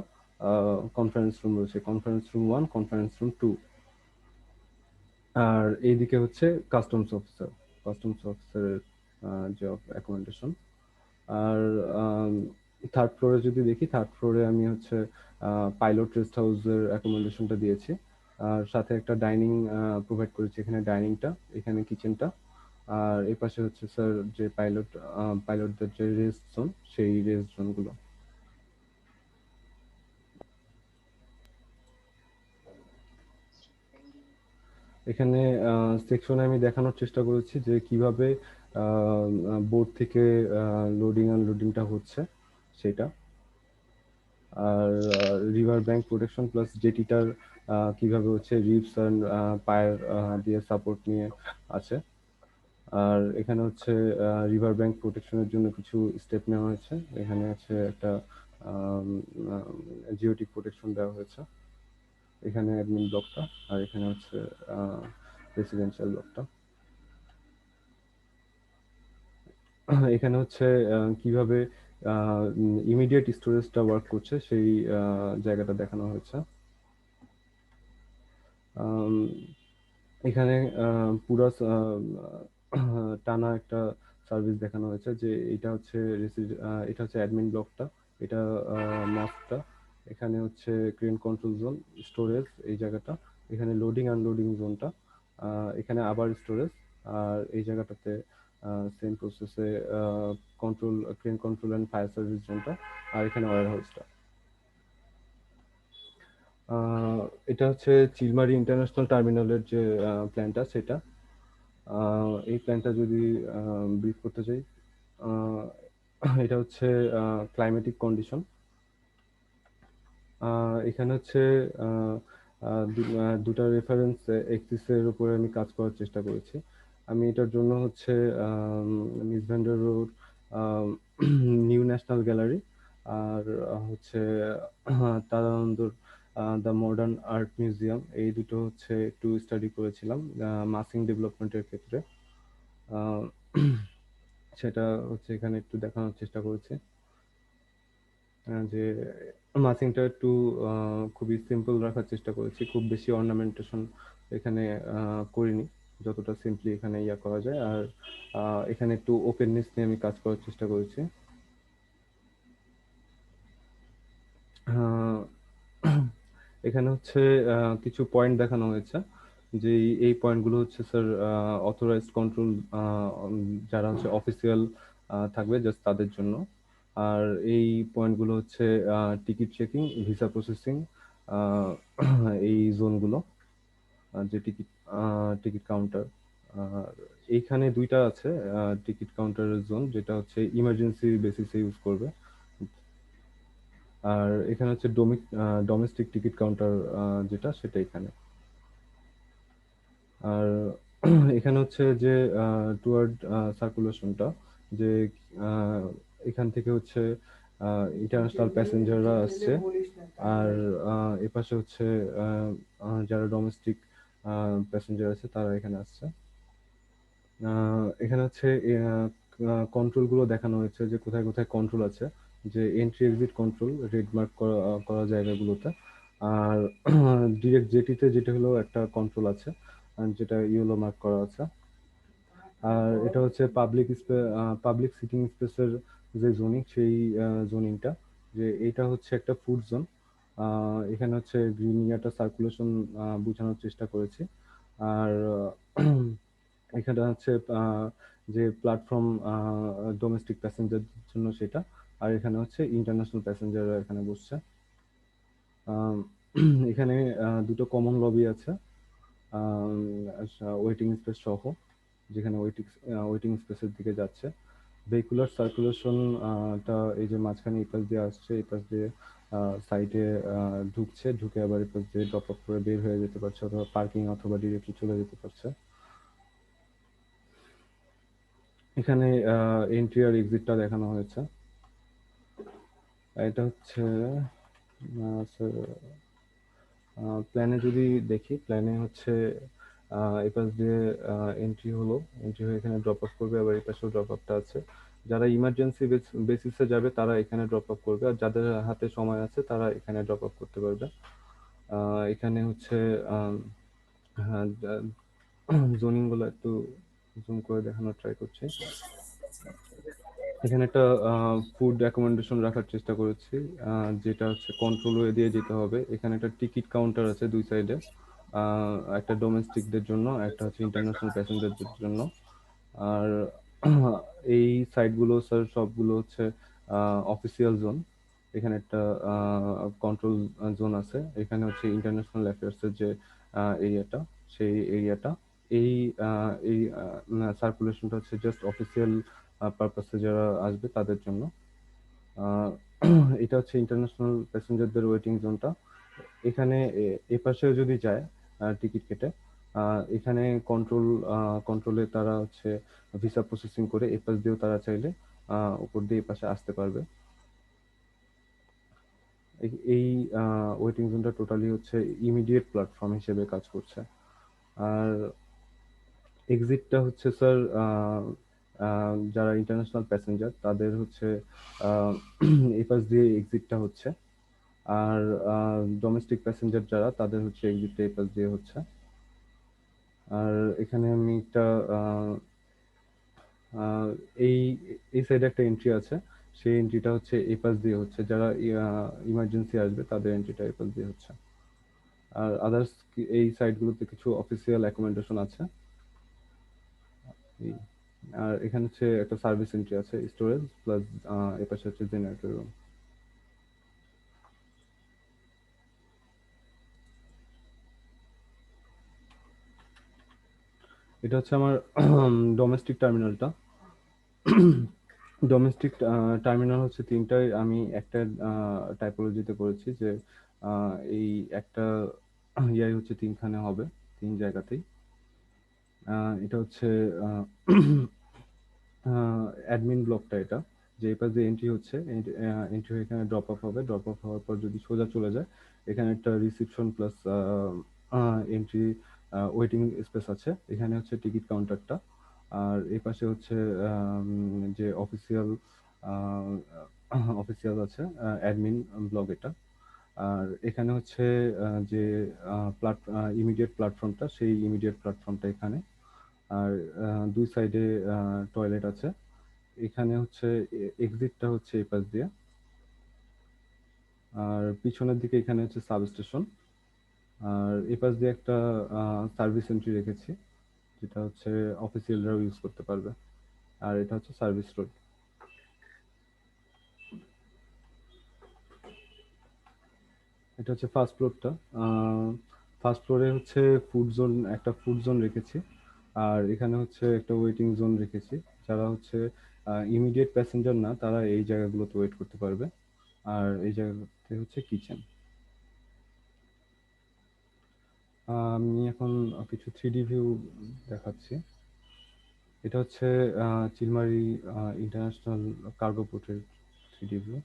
Speaker 2: কনফারেন্স রুম রয়েছে, কনফারেন্স রুম 1, কনফারেন্স রুম 2। আর এইদিকে হচ্ছে কাস্টমস অফিসারের যে অ্যাকোমোডেশন। আর থার্ড ফ্লোরে যদি দেখি, থার্ড ফ্লোরে আমি হচ্ছে পাইলট রেস্ট হাউসের অ্যাকোমোডেশনটা দিয়েছি, আর সাথে একটা ডাইনিং প্রোভাইড করেছি, এখানে ডাইনিংটা, এখানে কিচেনটা। আর এই পাশে হচ্ছে স্যার যে পাইলটদের যে রেস্ট জোন, সেই রেস্ট জোনগুলো। এখানে সেকশনে আমি দেখানোর চেষ্টা করেছি যে কিভাবে বোর্ড থেকে লোডিং আনলোডিংটা হচ্ছে সেটা। আর রিভার ব্যাংক প্রোটেকশন প্লাস জেটিটার কিভাবে হচ্ছে রিপস অ্যান্ড পায়ের দিয়ে সাপোর্ট নিয়ে আছে। আর এখানে হচ্ছে রিভার ব্যাংক প্রোটেকশনের জন্য কিছু স্টেপ নেওয়া হয়েছে। এখানে হচ্ছে একটা জিওটিক প্রোটেকশন দেওয়া হয়েছে, এখানে অ্যাডমিন ব্লকটা, আর এখানে হচ্ছে রেসিডেন্সিয়াল ব্লকটা। এখানে হচ্ছে কিভাবে ইমিডিয়েট স্টোরেজটা ওয়ার্ক করছে সেই জায়গাটা দেখানো হয়েছে। এখানে পুরো টানা একটা সার্ভিস দেখানো হয়েছে, যে এটা হচ্ছে অ্যাডমিন ব্লকটা, এটা মাস্কটা, এখানে হচ্ছে ক্রেন কন্ট্রোল জোন, স্টোরেজ এই জায়গাটা, এখানে লোডিং আনলোডিং জোনটা, এখানে আবার স্টোরেজ, আর এই জায়গাটাতে সেম প্রসেসে crane control and fire service জোনটা, আর এখানে ওয়্যার হাউসটা। এটা হচ্ছে চিলমারি ইন্টারন্যাশনাল টার্মিনালের যে প্ল্যানটা সেটা। এই প্ল্যানটা যদি ব্রিফ করতে চাই, এটা হচ্ছে ক্লাইমেটিক কন্ডিশন। এখানে হচ্ছে দুটা রেফারেন্স এক্সিসের উপরে আমি কাজ করার চেষ্টা করেছি। আমি এটার জন্য হচ্ছে Mies van der Rohe, New National Gallery, আর হচ্ছে তারানন্দর দ্য মডার্ন আর্ট মিউজিয়াম, এই দুটো হচ্ছে একটু স্টাডি করেছিলাম মাসিং ডেভেলপমেন্টের ক্ষেত্রে। আহ, সেটা হচ্ছে এখানে একটু দেখানোর চেষ্টা করেছি, যে মাসিংটা একটু খুবই সিম্পল রাখার চেষ্টা করেছি, খুব বেশি অর্নামেন্টেশন এখানে করিনি, যতটা সিম্পলি এখানে ইয়া করা যায়। আর এখানে একটু ওপেননেস নিয়ে আমি কাজ করার চেষ্টা করেছি। আহ, এখানে হচ্ছে কিছু পয়েন্ট দেখানো হয়েছে, যে এই পয়েন্টগুলো হচ্ছে স্যার অথরাইজড কন্ট্রোল যারা হচ্ছে অফিসিয়াল থাকবে জাস্ট তাদের জন্য। আর এই পয়েন্টগুলো হচ্ছে টিকিট চেকিং, ভিসা প্রসেসিং, এই জোনগুলো, যে টিকিট টিকিট কাউন্টার। আর এইখানে দুইটা আছে টিকিট কাউন্টারের জোন, যেটা হচ্ছে ইমার্জেন্সি বেসিসে ইউজ করবে। আর এখানে হচ্ছে ডোমেস্টিক টিকিট কাউন্টার, যেটা সেটা এখানে। আর এখানে হচ্ছে যে টুয়ার্ড সার্কুলেশনটা, যে আহ, এখান থেকে হচ্ছে ইন্টারন্যাশনাল প্যাসেঞ্জাররা আসছে, আর এপাশে হচ্ছে যারা ডোমেস্টিক প্যাসেঞ্জার আছে তারা এখানে আসছে। এখানে হচ্ছে কন্ট্রোল গুলো দেখানো হয়েছে, যে কোথায় কোথায় কন্ট্রোল আছে, যে entry exit control red mark করা জায়গাগুলোতে। আর ডিরেক্ট জেটিতে যেটা হলো একটা কন্ট্রোল আছে, যেটা ইয়েলো মার্ক করা আছে। আর এটা হচ্ছে পাবলিক সিটিং স্পেসের যে জোনিং, সেই জোনিংটা, যে এটা হচ্ছে একটা ফুড জোন। এখানে হচ্ছে গ্রিন ইয়াটা সার্কুলেশন বোঝানোর চেষ্টা করেছি। আর এখানে হচ্ছে যে প্ল্যাটফর্ম ডোমেস্টিক প্যাসেঞ্জার জন্য সেটা, আর এখানে হচ্ছে ইন্টারন্যাশনাল প্যাসেঞ্জাররা এখানে বসছে। আম, এখানে দুটো কমন লবি আছে, ওয়েটিং স্পেস সহ, যেখানে ওয়েটিং স্পেসের দিকে যাচ্ছে। ভেহিকুলার সার্কুলেশন টা এই যে মাঝখানে এই পাশ দিয়ে আসছে, এই পাশ দিয়ে সাইডে ঢুকছে, ঢুকে আবার এই পাশ দিয়ে ড্রপ আপ করে বের হয়ে যেতে পারছে, অথবা পার্কিং অথবা ডিরেক্টলি চলে যেতে পারছে। এখানে এন্ট্রি আর এক্সিটটা দেখানো হয়েছে। এটা হচ্ছে প্ল্যানে যদি দেখি, প্ল্যানে হচ্ছে এই পাশ দিয়ে এন্ট্রি হলো, এন্ট্রি হয়ে এখানে ড্রপ আপ করবে, আবার এই পাশেও ড্রপ আপটা আছে। যারা ইমার্জেন্সি বেসিসে যাবে তারা এখানে ড্রপ আপ করবে, আর যাদের হাতে সময় আছে তারা এখানে ড্রপ আপ করতে পারবে। এখানে হচ্ছে হ্যাঁ, জোনিং গুলো একটু জুম করে দেখানোর ট্রাই করছি। এখানে একটা ফুড অ্যাকোমোডেশন রাখার চেষ্টা করেছি, যেটা হচ্ছে কন্ট্রোল ওয়ে দিয়ে যেতে হবে। এখানে একটা টিকিট কাউন্টার আছে দুই সাইডে, একটা ডোমেস্টিকদের জন্য, একটা হচ্ছে ইন্টারন্যাশনাল প্যাসেঞ্জারদের জন্য। আর এই সাইটগুলো স্যার সবগুলো হচ্ছে অফিসিয়াল জোন। এখানে একটা কন্ট্রোল জোন আছে, এখানে হচ্ছে ইন্টারন্যাশনাল অ্যাফেয়ার্সের যে এরিয়াটা, সেই এরিয়াটা। এই সার্কুলেশনটা হচ্ছে জাস্ট অফিসিয়াল পারপাসে যারা আসবে তাদের জন্য। আহ, এটা হচ্ছে ইন্টারন্যাশনাল প্যাসেঞ্জারদের ওয়েটিং জোনটা। এখানে এপাশেও যদি যায় টিকিট কেটে, এখানে কন্ট্রোলে তারা হচ্ছে ভিসা প্রসেসিং করে এপাশ দিয়েও তারা চাইলে উপর দিয়ে এপাশে আসতে পারবে। এই ওয়েটিং জোনটা টোটালি হচ্ছে ইমিডিয়েট প্ল্যাটফর্ম হিসেবে কাজ করছে। আর এক্সিটটা হচ্ছে স্যার যারা ইন্টারন্যাশনাল প্যাসেঞ্জার তাদের হচ্ছে এই পাশ দিয়ে এক্সিটটা হচ্ছে, আর ডোমেস্টিক প্যাসেঞ্জার যারা তাদের হচ্ছে এক্সিটটা এই পাশ দিয়ে হচ্ছে। আর এখানে আমি একটা আহ, এই এই সাইডে একটা এন্ট্রি আছে, সেই এন্ট্রিটা হচ্ছে এই পাশ দিয়ে হচ্ছে, যারা ইমার্জেন্সি আসবে তাদের এন্ট্রিটা এই পাশ দিয়ে হচ্ছে। আর আদার্স এই সাইডগুলোতে কিছু অফিসিয়াল অ্যাকোমোডেশন আছে। এই। আর এখানে হচ্ছে একটা সার্ভিস এন্ট্রি আছে, স্টোরেজ প্লাস এ পাশে হচ্ছে জেনারেটর রুম। এটা হচ্ছে আমার ডোমেস্টিক টার্মিনালটা। ডোমেস্টিক টার্মিনাল হচ্ছে তিনটায়, আমি একটা টাইপোলজিতে করেছি, যে এই একটা ইয়াই হচ্ছে তিনখানে হবে, তিন জায়গাতেই। এটা হচ্ছে অ্যাডমিন ব্লকটা, এটা যে এই পাশ দিয়ে এন্ট্রি হচ্ছে, এন্ট্রি হয়ে এখানে ড্রপ অফ হবে, ড্রপ অফ হওয়ার পর যদি সোজা চলে যায়, এখানে একটা reception plus entry waiting space আছে, এখানে হচ্ছে টিকিট কাউন্টারটা। আর এই পাশে হচ্ছে যে অফিসিয়াল আছে অ্যাডমিন ব্লক এটা। আর এখানে হচ্ছে যে ইমিডিয়েট প্ল্যাটফর্মটা, সেই ইমিডিয়েট প্ল্যাটফর্মটা এখানে। আর দুই সাইডে টয়লেট আছে। এখানে হচ্ছে এক্সিটটা হচ্ছে এই পাশ দিয়ে, আর পিছনের দিকে এখানে হচ্ছে সাবস্টেশন, আর এই পাশ দিয়ে একটা সার্ভিস এন্ট্রি রেখেছি, যেটা হচ্ছে অফিসিয়ালরাও ইউজ করতে পারবে। আর এটা হচ্ছে সার্ভিস রোড। এটা হচ্ছে ফার্স্ট ফ্লোরটা। ফার্স্ট ফ্লোরে হচ্ছে একটা ফুড জোন রেখেছি, আর এখানে হচ্ছে একটা ওয়েটিং জোন রেখেছি। যারা হচ্ছে ইমিডিয়েট প্যাসেঞ্জার না, তারা এই জায়গাগুলোতে ওয়েট করতে পারবে। আর এই জায়গাতে হচ্ছে কিচেন। আমি এখন কিছু 3D ভিউ দেখাচ্ছি। এটা হচ্ছে চিলমারি ইন্টারন্যাশনাল কার্গো পোর্টের 3D ভিউ।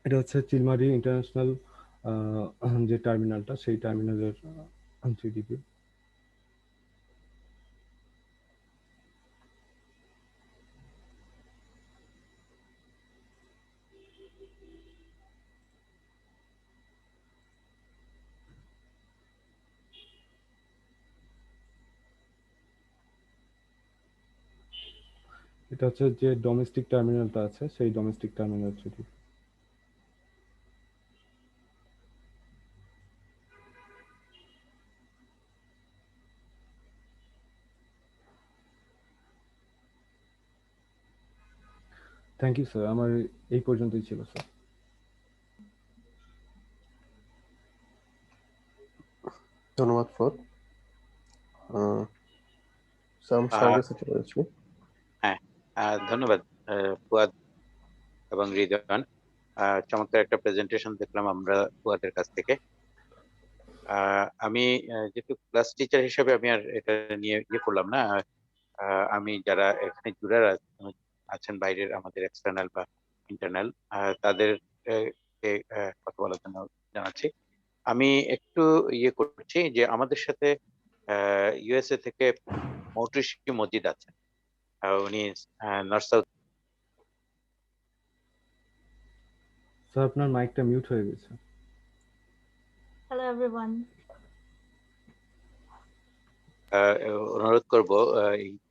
Speaker 2: এটা হচ্ছে চিলমারি ইন্টারন্যাশনাল যে টার্মিনালটা, সেই টার্মিনালের 3D ভিউ। এটা হচ্ছে যে ডোমেস্টিক টার্মিনালটা আছে, সেই domestic terminal 3D। Thank you sir, আমার এই পর্যন্তই ছিল স্যার।
Speaker 3: ধন্যবাদ ফুয়াদ। সার্ভিসে চলে যাচ্ছি।
Speaker 5: হ্যাঁ, ধন্যবাদ ফুয়াদ এবং হৃদয়ন। চমৎকার একটা প্রেজেন্টেশন দেখলাম আমরা ফুয়াদের কাছ থেকে। আমি যেহেতু ক্লাস টিচার হিসেবে আমি আর এটা নিয়ে করলাম না। আমি যারা এখানে জুড়ে আছেন বাইরের আমাদের এক্সটার্নাল বা ইন্টারনাল, তাদের কথা বলার জন্য জানাচ্ছি। আমি একটু করছি যে আমাদের সাথে ইউএসএ থেকে মৌটুসি মজিদ আছেন। উনি নর্থ সাউথ।
Speaker 2: স্যার আপনার মাইকটা মিউট হয়ে গেছে।
Speaker 6: Hello everyone.
Speaker 5: অনুরোধ করব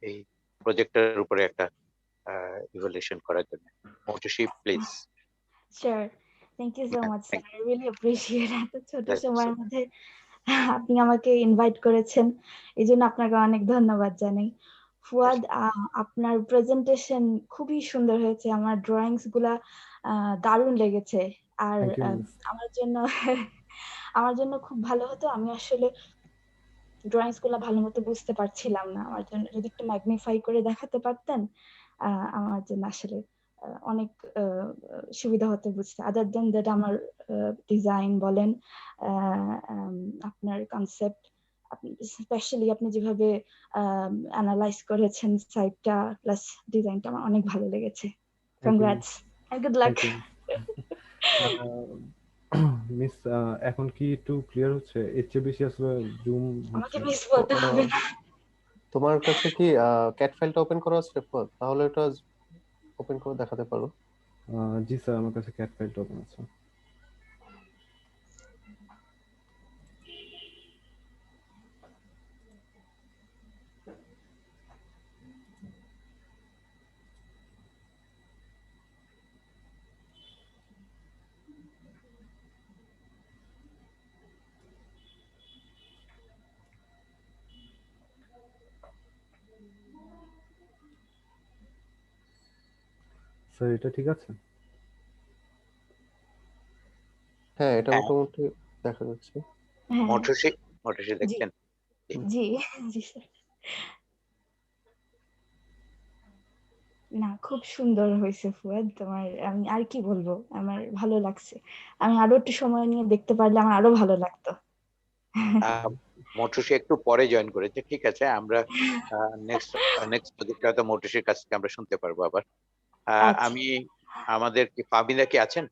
Speaker 5: এই প্রজেক্টের উপরে একটা ইভালুয়েশন করার জন্য। Moutushi please.
Speaker 6: Sure. Thank you so much, sir. I really appreciate এত ছোট
Speaker 5: That's
Speaker 6: সময়ের মধ্যে আপনি আমাকে ইনভাইট করেছেন, এই জন্য আপনাকে অনেক ধন্যবাদ জানাই। ফুয়াদ, আপনার প্রেজেন্টেশন খুবই সুন্দর হয়েছে, আমার ড্রয়িংস গুলা দারুণ লেগেছে। আর
Speaker 2: Thank you, miss.
Speaker 6: আমার জন্য খুব ভালো হতো, আমি আসলে ড্রয়িংস গুলা ভালো মতো বুঝতে পারছিলাম না। আমার জন্য যদি একটু ম্যাগনিফাই করে দেখাতে পারতেন, আমার জন্য আসলে অনেক সুবিধা হতো বুঝতে। আদার দেন দ্যাট আমার ডিজাইন বলেন, আপনার কনসেপ্ট, স্পেশালি আপনি যেভাবে অ্যানালাইজ করেছেন সাইটটা প্লাস ডিজাইনটা, আমার অনেক ভালো লেগেছে। Congrats and good luck.
Speaker 2: Miss, এখন কি একটু ক্লিয়ার হচ্ছে? এর চেয়ে বেশি আসলে জুম
Speaker 6: আমাকে মিস বলতে হবে না।
Speaker 3: তোমার কাছে কি ক্যাট ফাইলটা ওপেন করা আছে ফুয়াদ? তাহলে এটা ওপেন করে দেখাতে পারো।
Speaker 2: জি স্যার, আমার কাছে ক্যাট ফাইলটা ওপেন আছে। স্যার এটা ঠিক আছে?
Speaker 3: হ্যাঁ, এটা মোটামুটি দেখা যাচ্ছে।
Speaker 6: হ্যাঁ,
Speaker 5: মৌটুসি দেখছেন?
Speaker 6: জি জি স্যার। না, খুব সুন্দর হয়েছে ফুয়াদ তোমার। আমি আর কি বলবো, আমার ভালো লাগছে। আমি আরো একটু সময় নিয়ে দেখতে পারলে আমার আরো ভালো লাগতো।
Speaker 5: মৌটুসি একটু পরে জয়েন করেছে, ঠিক আছে। আমরা নেক্সট প্রজেক্টে হয়তো মৌটুসির কাছ থেকে আমরা শুনতে পারবো আবার।
Speaker 6: আচ্ছা।
Speaker 5: আমি আমাদের কি ফাবিদা কি আছেন?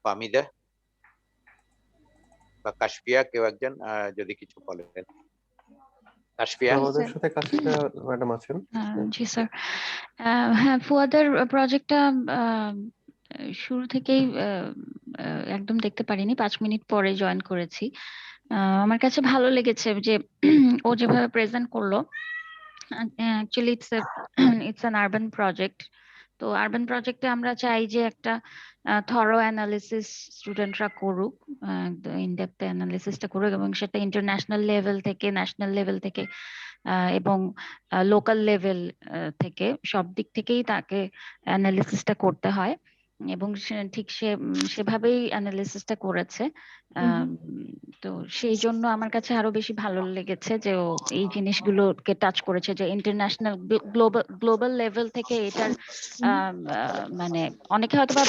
Speaker 5: ফামিদা বা কাশফিয়া কেউ একজন যদি কিছু বলেন। কাশফিয়া।
Speaker 3: আমাদের সাথে কাশফিয়া ম্যাডাম আছেন।
Speaker 4: জি স্যার। হ্যাঁ, ফুয়াদের প্রজেক্টটা শুরু থেকেই একদম দেখতে পারিনি, 5 মিনিট পরে জয়েন করেছি। আমার কাছে ভালো লেগেছে যে ও যেভাবে প্রেজেন্ট করলো। Actually it's an urban project. তো আরবান প্রজেক্টে আমরা চাই যে একটা থরো অ্যানালিসিস স্টুডেন্টরা করুক, ইন ডেপথ অ্যানালিসিসটা করুক, এবং সেটা ইন্টারন্যাশনাল লেভেল থেকে, ন্যাশনাল লেভেল থেকে এবং লোকাল লেভেল থেকে, সব দিক থেকেই তাকে অ্যানালিসিসটা করতে হয়। এবং ঠিক সেভাবেই অ্যানালিসিসটা করেছে। তো সেই জন্য আমার কাছে আরো বেশি ভালো লেগেছে যে ও এই জিনিসগুলোকে টাচ করেছে, যে ইন্টারন্যাশনাল গ্লোবাল লেভেল থেকে এটার মানে অনেকে হয়তোবা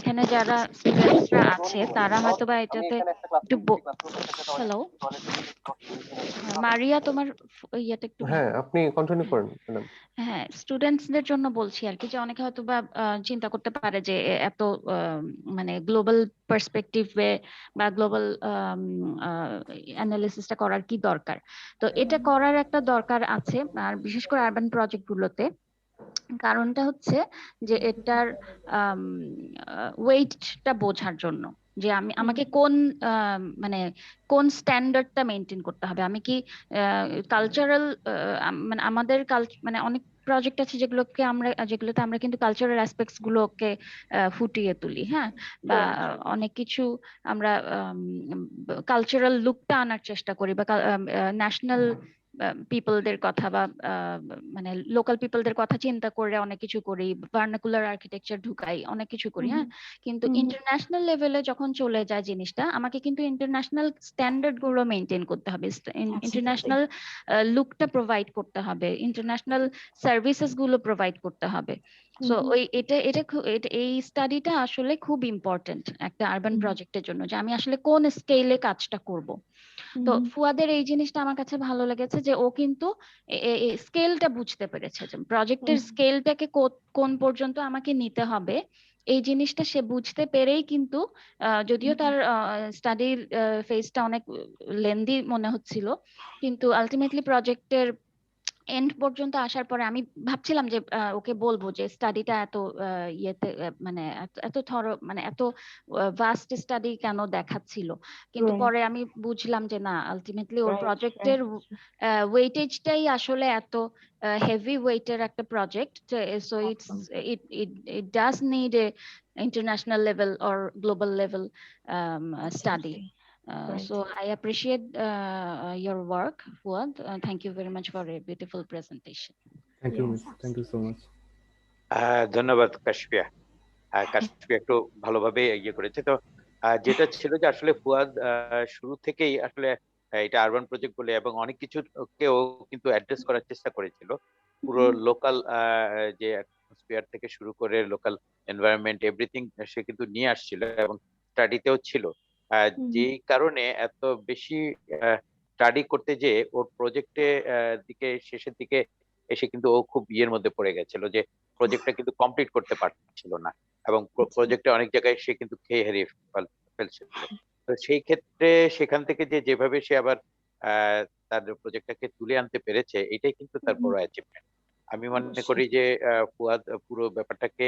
Speaker 4: এখানে যারা স্টুডেন্টসরা আছে তারা হয়তোবা এটাতে একটু হ্যালো মারিয়া, তোমার ইয়েটা একটু
Speaker 3: হ্যাঁ, আপনি কন্টিনিউ করেন ম্যাডাম।
Speaker 4: হ্যাঁ, স্টুডেন্টসদের জন্য বলছি আর কি, যে অনেকে হয়তো বা চিন্তা করতে পারে যে এত মানে গ্লোবাল পার্সপেক্টিভে বা গ্লোবাল অ্যানালিসিসটা করার কি দরকার। তো এটা করার একটা দরকার আছে, আর বিশেষ করে আরবান প্রজেক্ট গুলোতে। কারণটা হচ্ছে যে এটার ওয়েটটা বোঝার জন্য, যে আমাকে কোন মানে কোন স্ট্যান্ডার্ডটা মেনটেন করতে হবে। আমি কি কালচারাল মানে আমাদের মানে অনেক প্রজেক্ট আছে যেগুলোতে আমরা কিন্তু কালচারাল অ্যাসপেক্টস গুলোকে ফুটিয়ে তুলি, হ্যাঁ, বা অনেক কিছু আমরা কালচারাল লুকটা আনার চেষ্টা করি, বা ন্যাশনাল পিপলদের কথা বা মানে লোকাল পিপলদের কথা চিন্তা করে অনেক কিছু করি, ভার্নাকুলার আর্কিটেকচার ঢুকাই, অনেক কিছু করি, হ্যাঁ। কিন্তু ইন্টারন্যাশনাল লেভেলে যখন চলে যায় জিনিসটা, আমাকে কিন্তু ইন্টারন্যাশনাল স্ট্যান্ডার্ড গুলো মেনটেন করতে হবে, ইন্টারন্যাশনাল লুকটা প্রোভাইড করতে হবে, ইন্টারন্যাশনাল সার্ভিসেস গুলো প্রোভাইড করতে হবে। সো এই স্টাডিটা আসলে খুব ইম্পর্টেন্ট একটা আরবান প্রজেক্টের জন্য, যে আমি আসলে কোন স্কেলে কাজটা করব। তো ফুয়াদের এই জিনিসটা আমার কাছে ভালো লেগেছে, যে ও কিন্তু স্কেলটা বুঝতে পেরেছে, যে প্রজেক্টের স্কেলটাকে কোন পর্যন্ত আমাকে নিতে হবে, এই জিনিসটা সে বুঝতে পেরেই কিন্তু যদিও তার স্টাডির ফেজটা অনেক লেন্দি মনে হচ্ছিল, কিন্তু আলটিমেটলি প্রজেক্টের এন্ড পর্যন্ত আসার পরে আমি ভাবছিলাম যে ওকে বলবো যে স্টাডিটা এত ইয়েতে মানে এত মানে এত ভাস্ট স্টাডি কেন দেখাচ্ছিল, কিন্তু পরে আমি বুঝলাম যে না, আলটিমেটলি ওর প্রজেক্টের ওয়েটেজটাই আসলে এত হেভি ওয়েটের একটা project, so it does need a international level or global level study. So I appreciate your work, Fuad. Thank you very much for a beautiful presentation.
Speaker 2: Thank you, miss. Thank you so much.
Speaker 5: ধন্যবাদ কাশফিয়া। কাশফিয়া একটু ভালোভাবে ইয়ে করেছে। তো যেটা ছিল যে আসলে ফুয়াদ শুরু থেকেই আসলে এটা আরবান প্রজেক্ট বলে এবং অনেক কিছুকেও কিন্তু অ্যাড্রেস করার চেষ্টা করেছিল। পুরো লোকাল যে অ্যাটমসফিয়ার থেকে শুরু করে লোকাল এনভায়রনমেন্ট এভরিথিং সে কিন্তু নিয়ে আসছিল এবং স্টাডিতেও ছিল। যেই কারণে এত বেশি স্টাডি করতে যে ওর প্রজেক্টে শেষের দিকে এসে কিন্তু ও খুব ইয়ের মধ্যে পড়ে গেছিল, যে প্রজেক্টটা কিন্তু কমপ্লিট করতে পারছিল না এবং প্রজেক্টে অনেক জায়গায় সে কিন্তু খেয়ে হারিয়ে ফেলছিল। তো সেই ক্ষেত্রে সেখান থেকে যেভাবে সে আবার তার প্রজেক্টটাকে তুলে আনতে পেরেছে, এটাই কিন্তু তার বড় অ্যাচিভমেন্ট। আমি মনে করি যে ফুয়াদ পুরো ব্যাপারটাকে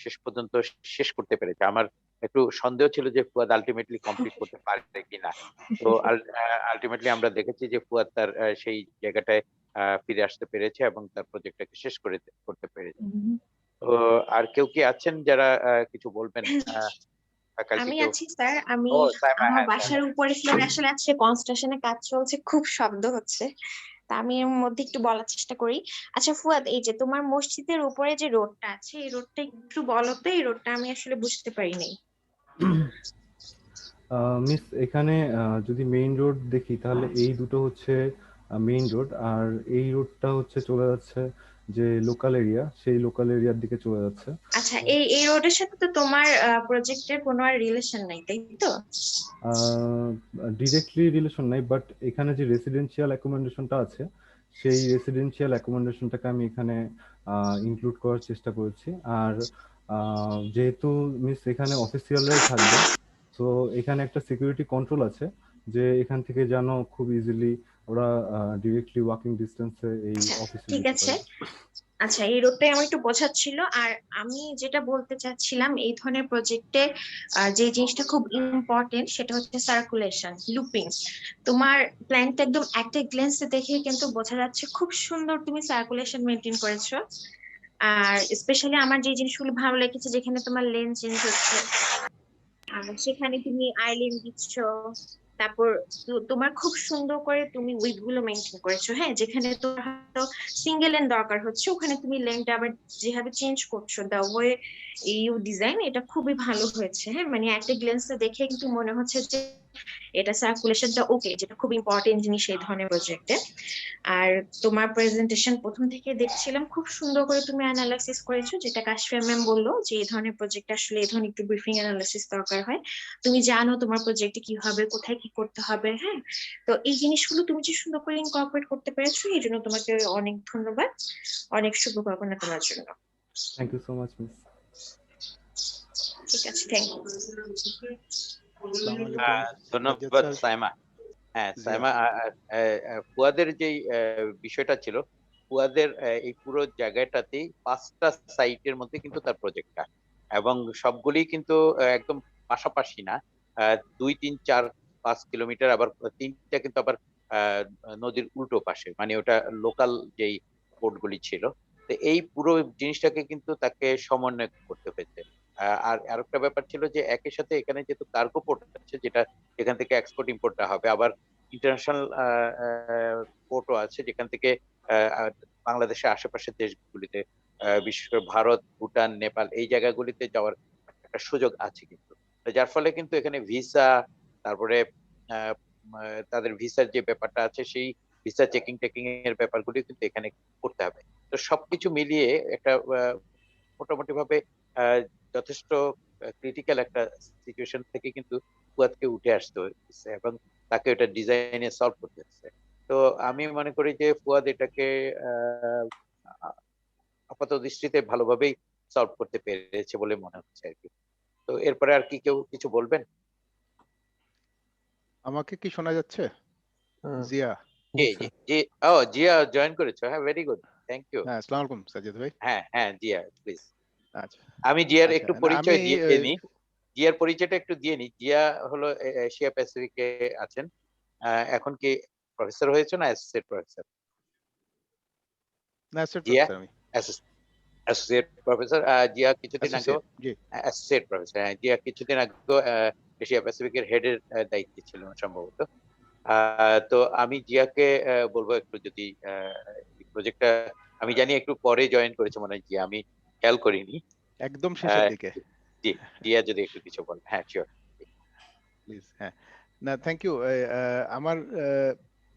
Speaker 5: শেষ পর্যন্ত শেষ করতে পেরেছে। আমার একটু সন্দেহ ছিল যে ফুয়াদ আলটিমেটলি কমপ্লিট করতে পারবে কিনা। তো আলটিমেটলি আমরা দেখেছি যে ফুয়াদ তার সেই জায়গাটায় ফিরে আসতে পেরেছে এবং তার প্রজেক্টটাকে শেষ করতে পেরেছে। তো আর কেউ কি আছেন যারা কিছু বলবেন?
Speaker 7: আমি আছি স্যার। আমার বাসার উপরে ফ্লোরে আসলে আজকে কনস্ট্রাকশনের কাজ চলছে, খুব শব্দ হচ্ছে, তা আমি এর মধ্যে একটু বলার চেষ্টা করি। আচ্ছা ফুয়াদ, এই যে তোমার মসজিদের উপরে যে রোডটা আছে, এই রোডটা একটু বলো তো, এই রোডটা আমি আসলে বুঝতে পারি নাই।
Speaker 2: মিস, এখানে যদি মেইন রোড দেখি তাহলে এই দুটো হচ্ছে মেইন রোড, আর এই রোডটা হচ্ছে চলে যাচ্ছে যে লোকাল এরিয়া, সেই লোকাল এরিয়ার দিকে চলে যাচ্ছে।
Speaker 7: আচ্ছা, এই রোডের সাথে তো তোমার প্রজেক্টের কোনো আর রিলেশন নাই, তাই তো?
Speaker 2: ডিরেক্টলি রিলেশন নাই, বাট এখানে যে রেসিডেন্সিয়াল অ্যাকোমোডেশনটা আছে, সেই রেসিডেন্সিয়াল অ্যাকোমোডেশনটাকে আমি এখানে ইনক্লুড করার চেষ্টা করেছি। আর যেহেতু মিস এখানে অফিসিয়ালরাই থাকবে, তো এখানে একটা সিকিউরিটি কন্ট্রোল আছে যে এখান থেকে যেন খুব ইজিলি ওরা ডিরেক্টলি ওয়াকিং ডিস্টেন্সে এই
Speaker 7: আচ্ছা
Speaker 2: অফিসে
Speaker 7: ঠিক
Speaker 2: যেতে
Speaker 7: আছে।
Speaker 2: পারে।
Speaker 7: আচ্ছা এই রোডটাই আমার একটু বোঝার ছিল। আর আমি যেটা বলতে চাচ্ছিলাম এই ধরনের প্রজেক্টে যে জিনিসটা খুব ইম্পর্টেন্ট সেটা হচ্ছে সার্কুলেশন, লুপিং। তোমার প্ল্যানটা একদম একটা গ্লেন্সে দেখে কিন্তু বোঝা যাচ্ছে খুব সুন্দর তুমি সার্কুলেশন মেনটেন করেছো। আর স্পেশালি আমার যে জিনিসগুলো ভালো লেগেছে যেখানে তোমার লেন চেঞ্জ হচ্ছে, আর সেখানে তুমি আইল্যান্ড দিচ্ছ, তারপর তোমার খুব সুন্দর করে তুমি উইথ গুলো মেনটেন করেছো। হ্যাঁ, যেখানে তোমার হয়তো সিঙ্গেল লেন দরকার হচ্ছে ওখানে তুমি লেনটা আবার যেভাবে চেঞ্জ করছো, দা ওয়ে ইউ ডিজাইন, এটা খুবই ভালো হয়েছে। হ্যাঁ, মানে একটা গ্লেন্সে দেখে কিন্তু মনে হচ্ছে যে এটা সার্কুলেশনটা ওকে, যেটা খুব ইম্পর্টেন্ট জিনিস এই ধরনের প্রজেক্টে। আর তোমার প্রেজেন্টেশন প্রথম থেকে দেখছিলাম খুব সুন্দর করে তুমি অ্যানালাইসিস করেছো, যেটা কাশফিয়া ম্যাম বললো যে এই ধরনের প্রজেক্ট আসলে এই ধরনের একটু ব্রিফিং অ্যানালাইসিস দরকার হয়। তুমি জানো তোমার প্রজেক্টে কি হবে, কোথায় কি করতে হবে। হ্যাঁ, তো এই জিনিসগুলো তুমি যে সুন্দর করে ইনকর্পোরেট করতে পেরেছো এই জন্য তোমাকে অনেক ধন্যবাদ, অনেক শুভকামনা তোমার জন্য।
Speaker 2: Thank you so much miss.
Speaker 7: ঠিক আছে, থ্যাংক ইউ।
Speaker 8: আসসালামু আলাইকুম সাজ্জাদ
Speaker 5: ধন্যবাদ
Speaker 8: স্যার।
Speaker 5: সাইমা। হ্যাঁ
Speaker 8: জি
Speaker 5: সাইমা, ফুয়াদের যেই বিষয়টা ছিল, ফুয়াদের এই পুরো জায়গাটাতেই 5টা সাইটের মধ্যে কিন্তু তার প্রজেক্টটা, এবং সবগুলি কিন্তু একদম পাশাপাশি না, 2, 3, 4, 5 কিলোমিটার, আবার 3টা কিন্তু আবার আহ, নদীর উল্টো পাশে, মানে ওটা লোকাল যেই পোর্টগুলি ছিল। তো এই পুরো জিনিসটাকে কিন্তু তাকে সমন্বয় করতে হয়েছে। আর আরেকটা ব্যাপার ছিল যে একই সাথে এখানে যেহেতু কার্গো পোর্ট আছে, যেটা যেখান থেকে এক্সপোর্ট ইম্পোর্টটা হবে, আবার ইন্টারন্যাশনাল পোর্টও আছে যেখান থেকে বাংলাদেশের আশেপাশের দেশগুলিতে, বিশেষ করে ভারত, ভুটান, নেপাল এই জায়গাগুলিতে যাওয়ার একটা সুযোগ আছে কিন্তু। তো যার ফলে কিন্তু এখানে ভিসা, তারপরে আহ, তাদের ভিসার যে ব্যাপারটা আছে সেই ভিসা চেকিং টেকিং এর ব্যাপারগুলি কিন্তু এখানে করতে হবে। তো সবকিছু মিলিয়ে একটা মোটামুটি ভাবে যথেষ্ট ক্রিটিক্যাল একটা সিচুয়েশন থেকে কিন্তু ফুয়াদকে উঠে আসতে হয়েছে, এবং তাকে ওটা ডিজাইনে সলভ করতে হচ্ছে। তো আমি মনে করি যে ফুয়াদ এটাকে আহ, আপাত দৃষ্টিতে ভালোভাবেই সলভ করতে পেরেছে বলে মনে হচ্ছে আর কি। তো এরপরে আর কি কেউ কিছু বলবেন?
Speaker 8: আমাকে কি শোনা যাচ্ছে? জিয়া।
Speaker 5: জি জি জি। ও, জিয়া জয়েন করেছো, হ্যাঁ, ভেরি গুড, থ্যাংক ইউ।
Speaker 8: হ্যাঁ, আসসালামু আলাইকুম সাজ্জাদ ভাই।
Speaker 5: হ্যাঁ হ্যাঁ, জিয়া প্লিজ।
Speaker 8: আচ্ছা
Speaker 5: আমি জিয়ার
Speaker 8: আচ্ছা,
Speaker 5: একটু
Speaker 8: না, আমি
Speaker 5: পরিচয় দিয়ে নিই। জিয়ার পরিচয়টা একটু দিয়ে নিই। জিয়া হলো এশিয়া প্যাসিফিকে আছেন। এখন কি প্রফেসর হয়েছে না অ্যাসোসিয়েট প্রফেসর?
Speaker 8: না অ্যাসোসিয়েট
Speaker 5: জিয়া
Speaker 8: প্রফেসর আমি।
Speaker 5: Associate professor. জিয়া কিছুদিন আগেও
Speaker 8: অ্যাসোসিয়েট, জি।
Speaker 5: অ্যাসোসিয়েট প্রফেসর, হ্যাঁ, জিয়া কিছুদিন আগেও এশিয়া প্যাসিফিকের হেডের দায়িত্বে ছিলেন সম্ভবত। তো আমি জিয়াকে বলবো একটু যদি প্রজেক্টটা, আমি জানি একটু পরে জয়েন করেছে মনে হয় জিয়া, আমি খেয়াল করিনি।
Speaker 8: একদম শেষের দিকে।
Speaker 5: জি, জিয়া যদি একটু কিছু বলেন। হ্যাঁ শিওর।
Speaker 8: প্লিজ। হ্যাঁ, না থ্যাংক ইউ। আমার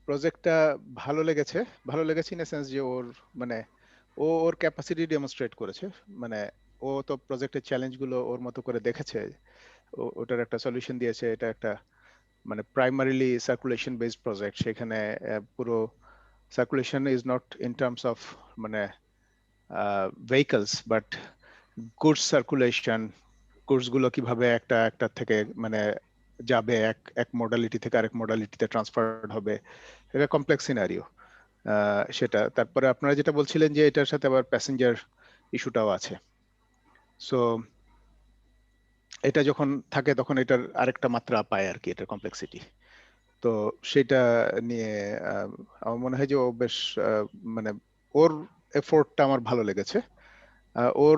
Speaker 8: প্রজেক্টটা ভালো লেগেছে। ভালো লেগেছে ইন সেন্স যে ওর মানে ওর ক্যাপাসিটি ডেমনস্ট্রেট করেছে। মানে ও তো প্রজেক্টের চ্যালেঞ্জগুলো ওর মতো করে দেখেছে, ওটার একটা সলিউশন দিয়েছে। এটা একটা মানে প্রাইমারিলি সার্কুলেশন বেসড প্রজেক্ট। সেখানে পুরো circulation is not in terms of মানে vehicles, but goods circulation. Goods গুলো কিভাবে একটা একটা থেকে মানে যাবে, এক এক মডালিটি থেকে আরেক মডালিটিতে ট্রান্সফার হবে, এটা কমপ্লেক্স সিনারিও। সেটা তারপরে আপনারা যেটা বলছিলেন যে এটার সাথে আবার প্যাসেঞ্জার ইস্যুটাও আছে। সো এটা যখন থাকে তখন এটার আরেকটা মাত্রা পায় আর কি, এটার কমপ্লেক্সিটি। তো সেটা নিয়ে আমার মনে হয় যে ও বেশ মানে ওর এফোর্টটা আমার ভালো লেগেছে। ওর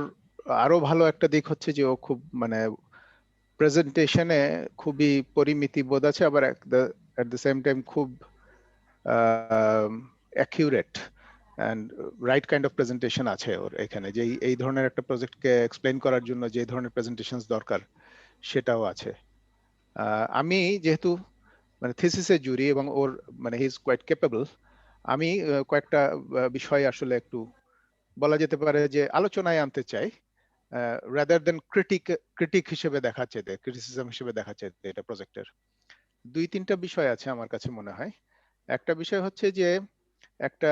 Speaker 8: আরো ভালো একটা দিক হচ্ছে যে ও খুব মানে প্রেজেন্টেশনে খুবই পরিমিতি বোধ আছে, আবার এট দ্য সেম টাইম খুব accurate and right kind of presentation আছে ওর এখানে, যে এই ধরনের একটা প্রজেক্টকে এক্সপ্লেইন করার জন্য যে ধরনের প্রেজেন্টেশন দরকার সেটাও আছে। আমি যেহেতু মানে থিসিসের জুরি এবং ওর মানে হি ইজ কোয়াইট ক্যাপেবল, আমি কয়েকটা বিষয় আসলে একটু বলা যেতে পারে যে আলোচনায় আনতে চাই, রাদার দেন ক্রিটিক হিসেবে দেখা চাইতে, ক্রিটিসিজম হিসেবে দেখা চাইতে। এটা প্রজেক্টের 2-3টা বিষয় আছে আমার কাছে মনে হয়। একটা বিষয় হচ্ছে যে একটা